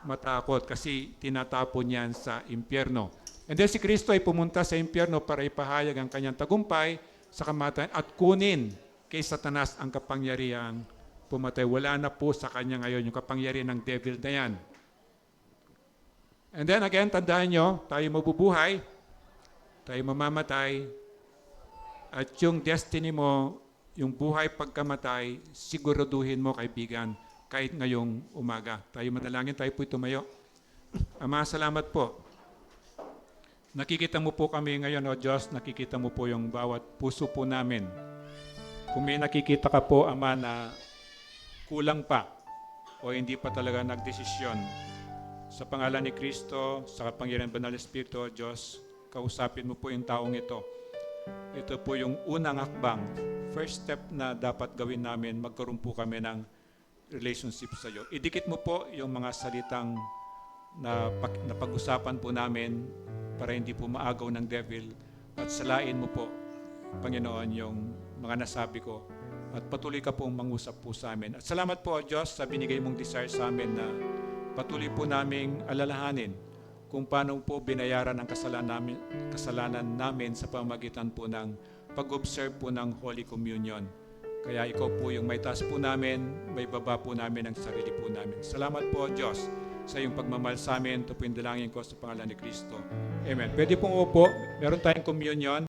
matakot kasi tinatapon yan sa impyerno. And then si Kristo ay pumunta sa impyerno para ipahayag ang kanyang tagumpay sa kamatayan at kunin kay Satanas ang kapangyarihang pumatay. Wala na po sa kanya ngayon yung kapangyarihan ng devil na yan. And then again, tandaan nyo, tayo mabubuhay, tayo mamamatay, at yung destiny mo, yung buhay pagkamatay, siguraduhin mo, kaibigan, kahit ngayong umaga. Tayo manalangin, tayo po tumayo. Ama, salamat po. Nakikita mo po kami ngayon, O Diyos, nakikita mo po yung bawat puso po namin. Kung may nakikita ka po, Ama, na kulang pa o hindi pa talaga nagdesisyon, sa pangalan ni Kristo, sa kapangyarihan banal na Espiritu, O Diyos, kausapin mo po yung taong ito. Ito po yung unang hakbang. First step na dapat gawin namin, magkaroon po kami ng relationship sa iyo. Idikit mo po yung mga salitang na pag-usapan po namin para hindi po maagaw ng devil at salain mo po, Panginoon, yung mga nasabi ko at patuloy ka pong mangusap po sa amin. At salamat po, Diyos, sa binigay mong desire sa amin na patuloy po naming alalahanin kung paano po binayaran ang kasalanan namin sa pamagitan po ng pag-observe po ng Holy Communion. Kaya ikaw po yung may taas po namin, may baba po namin ang sarili po namin. Salamat po, Diyos, sa iyong pagmamahal sa amin. Ito po yung dalangin ko sa pangalan ni Kristo. Amen. Pwede pong upo. Meron tayong communion.